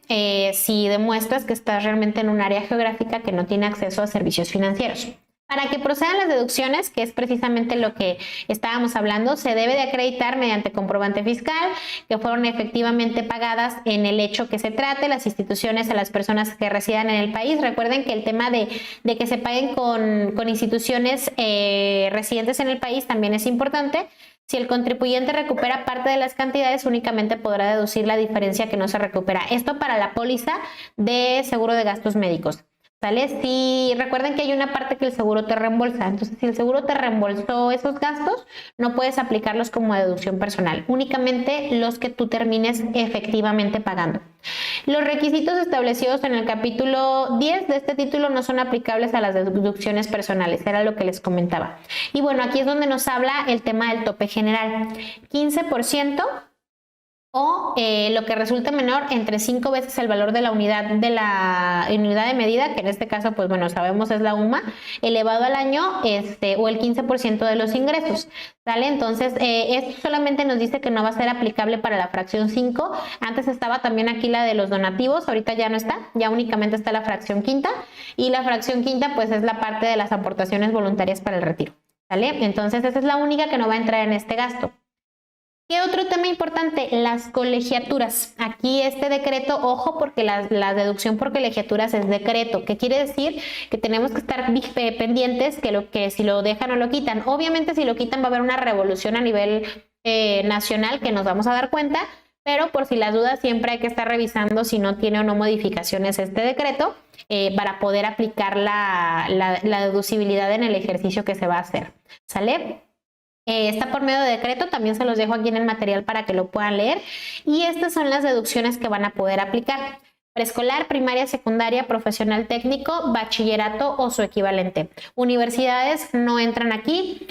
si demuestras que estás realmente en un área geográfica que no tiene acceso a servicios financieros. Para que procedan las deducciones, que es precisamente lo que estábamos hablando, se debe de acreditar mediante comprobante fiscal que fueron efectivamente pagadas en el hecho que se trate, las instituciones a las personas que residan en el país. Recuerden que el tema de que se paguen con instituciones residentes en el país también es importante. Si el contribuyente recupera parte de las cantidades, únicamente podrá deducir la diferencia que no se recupera. Esto para la póliza de seguro de gastos médicos. ¿Sale? Si recuerden que hay una parte que el seguro te reembolsa, entonces si el seguro te reembolsó esos gastos, no puedes aplicarlos como deducción personal, únicamente los que tú termines efectivamente pagando. Los requisitos establecidos en el capítulo 10 de este título no son aplicables a las deducciones personales, era lo que les comentaba. Y bueno, aquí es donde nos habla el tema del tope general, 15%. O lo que resulte menor entre 5 veces el valor de la unidad de medida, que en este caso, pues bueno, sabemos es la UMA, elevado al año, o el 15% de los ingresos, ¿sale? Entonces, esto solamente nos dice que no va a ser aplicable para la fracción 5. Antes estaba también aquí la de los donativos, ahorita ya no está, ya únicamente está la fracción quinta, y la fracción quinta, pues es la parte de las aportaciones voluntarias para el retiro, ¿sale? Entonces, esa es la única que no va a entrar en este gasto. ¿Qué otro tema importante? Las colegiaturas. Aquí este decreto, ojo, porque la deducción por colegiaturas es decreto. ¿Qué quiere decir? Que tenemos que estar pendientes que si lo dejan o lo quitan. Obviamente si lo quitan va a haber una revolución a nivel nacional que nos vamos a dar cuenta, pero por si las dudas siempre hay que estar revisando si no tiene o no modificaciones este decreto para poder aplicar la deducibilidad en el ejercicio que se va a hacer. ¿Sale? Está por medio de decreto, también se los dejo aquí en el material para que lo puedan leer. Y estas son las deducciones que van a poder aplicar: preescolar, primaria, secundaria, profesional técnico, bachillerato o su equivalente. Universidades no entran aquí,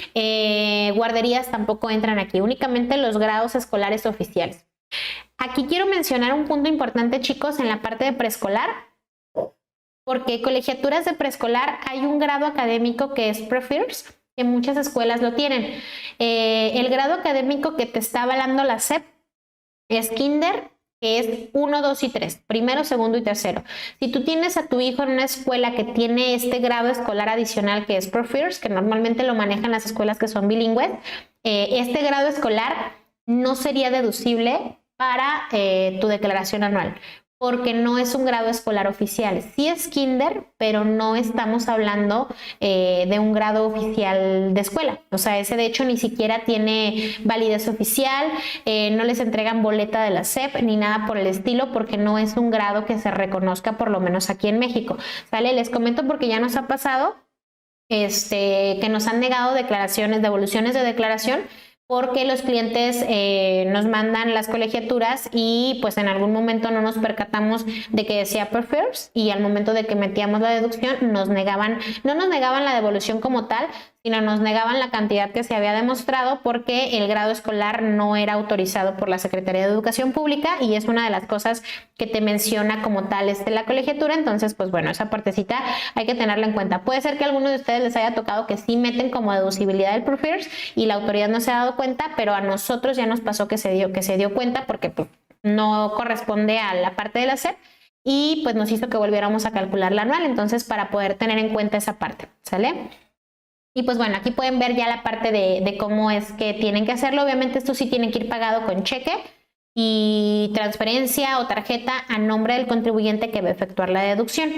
guarderías tampoco entran aquí, únicamente los grados escolares oficiales. Aquí quiero mencionar un punto importante, chicos, en la parte de preescolar, porque colegiaturas de preescolar hay un grado académico que es Prefirst, que muchas escuelas lo tienen. El grado académico que te está avalando la SEP es Kinder, que es 1, 2 y 3, primero, segundo y tercero. Si tú tienes a tu hijo en una escuela que tiene este grado escolar adicional que es Prefirst, que normalmente lo manejan las escuelas que son bilingües, este grado escolar no sería deducible para tu declaración anual, porque no es un grado escolar oficial. Sí es kinder, pero no estamos hablando de un grado oficial de escuela. O sea, ese de hecho ni siquiera tiene validez oficial, no les entregan boleta de la SEP ni nada por el estilo, porque no es un grado que se reconozca, por lo menos aquí en México. ¿Sale? Les comento porque ya nos ha pasado que nos han negado declaraciones, devoluciones de declaración, porque los clientes nos mandan las colegiaturas y pues en algún momento no nos percatamos de que decía Prefirst, y al momento de que metíamos la deducción no nos negaban la devolución como tal, sino nos negaban la cantidad que se había demostrado, porque el grado escolar no era autorizado por la Secretaría de Educación Pública, y es una de las cosas que te menciona como tal la colegiatura. Entonces, pues bueno, esa partecita hay que tenerla en cuenta. Puede ser que a alguno de ustedes les haya tocado que sí meten como deducibilidad el Prefirst y la autoridad no se ha dado cuenta, pero a nosotros ya nos pasó que se dio cuenta, porque pues, no corresponde a la parte de la SEP, y pues nos hizo que volviéramos a calcular la anual. Entonces, para poder tener en cuenta esa parte, ¿sale? Y pues bueno, aquí pueden ver ya la parte de cómo es que tienen que hacerlo. Obviamente esto sí tiene que ir pagado con cheque y transferencia o tarjeta a nombre del contribuyente que va a efectuar la deducción.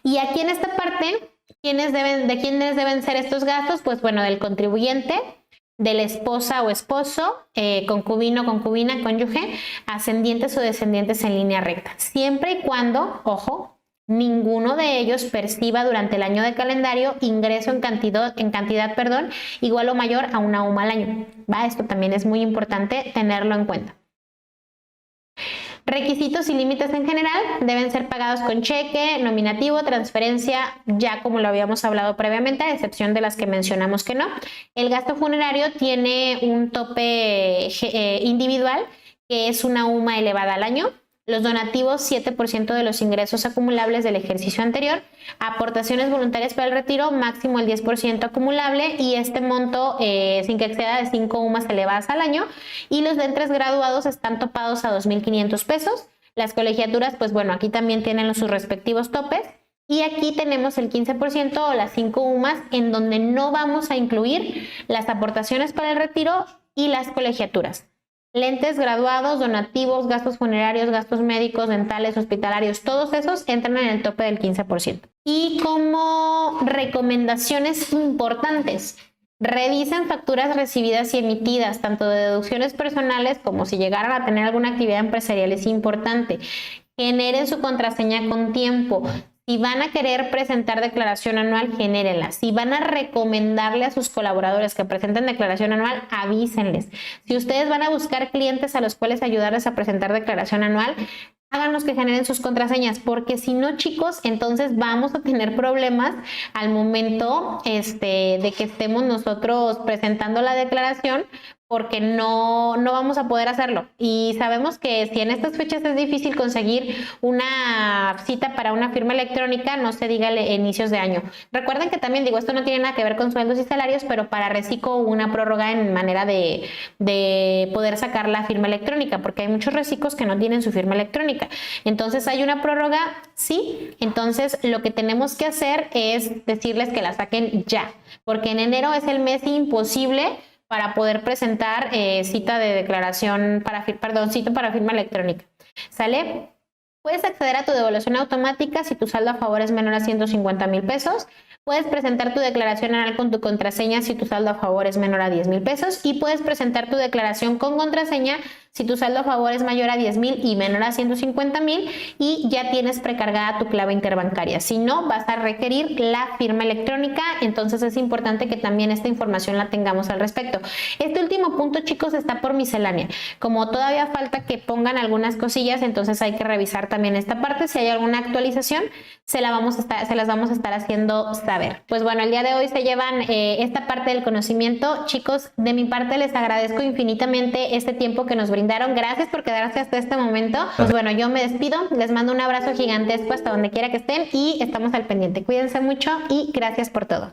Y aquí en esta parte, ¿de quiénes deben ser estos gastos? Pues bueno, del contribuyente, de la esposa o esposo, concubino, concubina, cónyuge, ascendientes o descendientes en línea recta. Siempre y cuando, ojo, ninguno de ellos perciba durante el año de calendario ingreso en cantidad, igual o mayor a una UMA al año. ¿Va? Esto también es muy importante tenerlo en cuenta. Requisitos y límites en general deben ser pagados con cheque, nominativo, transferencia, ya como lo habíamos hablado previamente, a excepción de las que mencionamos que no. El gasto funerario tiene un tope individual, que es una UMA elevada al año. Los donativos, 7% de los ingresos acumulables del ejercicio anterior. Aportaciones voluntarias para el retiro, máximo el 10% acumulable, y este monto sin que exceda de 5 UMAs elevadas al año. Y los ventres graduados están topados a 2,500 pesos. Las colegiaturas, pues bueno, aquí también tienen sus respectivos topes. Y aquí tenemos el 15% o las 5 UMAS, en donde no vamos a incluir las aportaciones para el retiro y las colegiaturas. Lentes graduados, donativos, gastos funerarios, gastos médicos, dentales, hospitalarios, todos esos entran en el tope del 15%. Y como recomendaciones importantes, revisen facturas recibidas y emitidas, tanto de deducciones personales como si llegaran a tener alguna actividad empresarial, es importante. Generen su contraseña con tiempo. Si van a querer presentar declaración anual, genérenla. Si van a recomendarle a sus colaboradores que presenten declaración anual, avísenles. Si ustedes van a buscar clientes a los cuales ayudarles a presentar declaración anual, háganos que generen sus contraseñas, porque si no, chicos, entonces vamos a tener problemas al momento de que estemos nosotros presentando la declaración, porque no vamos a poder hacerlo. Y sabemos que si en estas fechas es difícil conseguir una cita para una firma electrónica, no se diga inicios de año. Recuerden que también, digo, esto no tiene nada que ver con sueldos y salarios, pero para Recico hubo una prórroga en manera de poder sacar la firma electrónica, porque hay muchos recicos que no tienen su firma electrónica. Entonces, ¿hay una prórroga? Sí. Entonces, lo que tenemos que hacer es decirles que la saquen ya, porque en enero es el mes imposible para poder presentar cita de declaración cita para firma electrónica. ¿Sale? Puedes acceder a tu devolución automática si tu saldo a favor es menor a 150,000 pesos. Puedes presentar tu declaración anual con tu contraseña si tu saldo a favor es menor a 10,000 pesos. Y puedes presentar tu declaración con contraseña si tu saldo a favor es mayor a 10,000 y menor a 150,000 y ya tienes precargada tu clave interbancaria. Si no, vas a requerir la firma electrónica, entonces es importante que también esta información la tengamos al respecto. Este último punto, chicos, está por miscelánea. Como todavía falta que pongan algunas cosillas, entonces hay que revisar también esta parte. Si hay alguna actualización, se las vamos a estar haciendo saber. Pues bueno, el día de hoy se llevan esta parte del conocimiento. Chicos, de mi parte les agradezco infinitamente este tiempo que nos brindaron. Gracias por quedarse hasta este momento. Pues bueno, yo me despido. Les mando un abrazo gigantesco hasta donde quiera que estén y estamos al pendiente. Cuídense mucho y gracias por todo.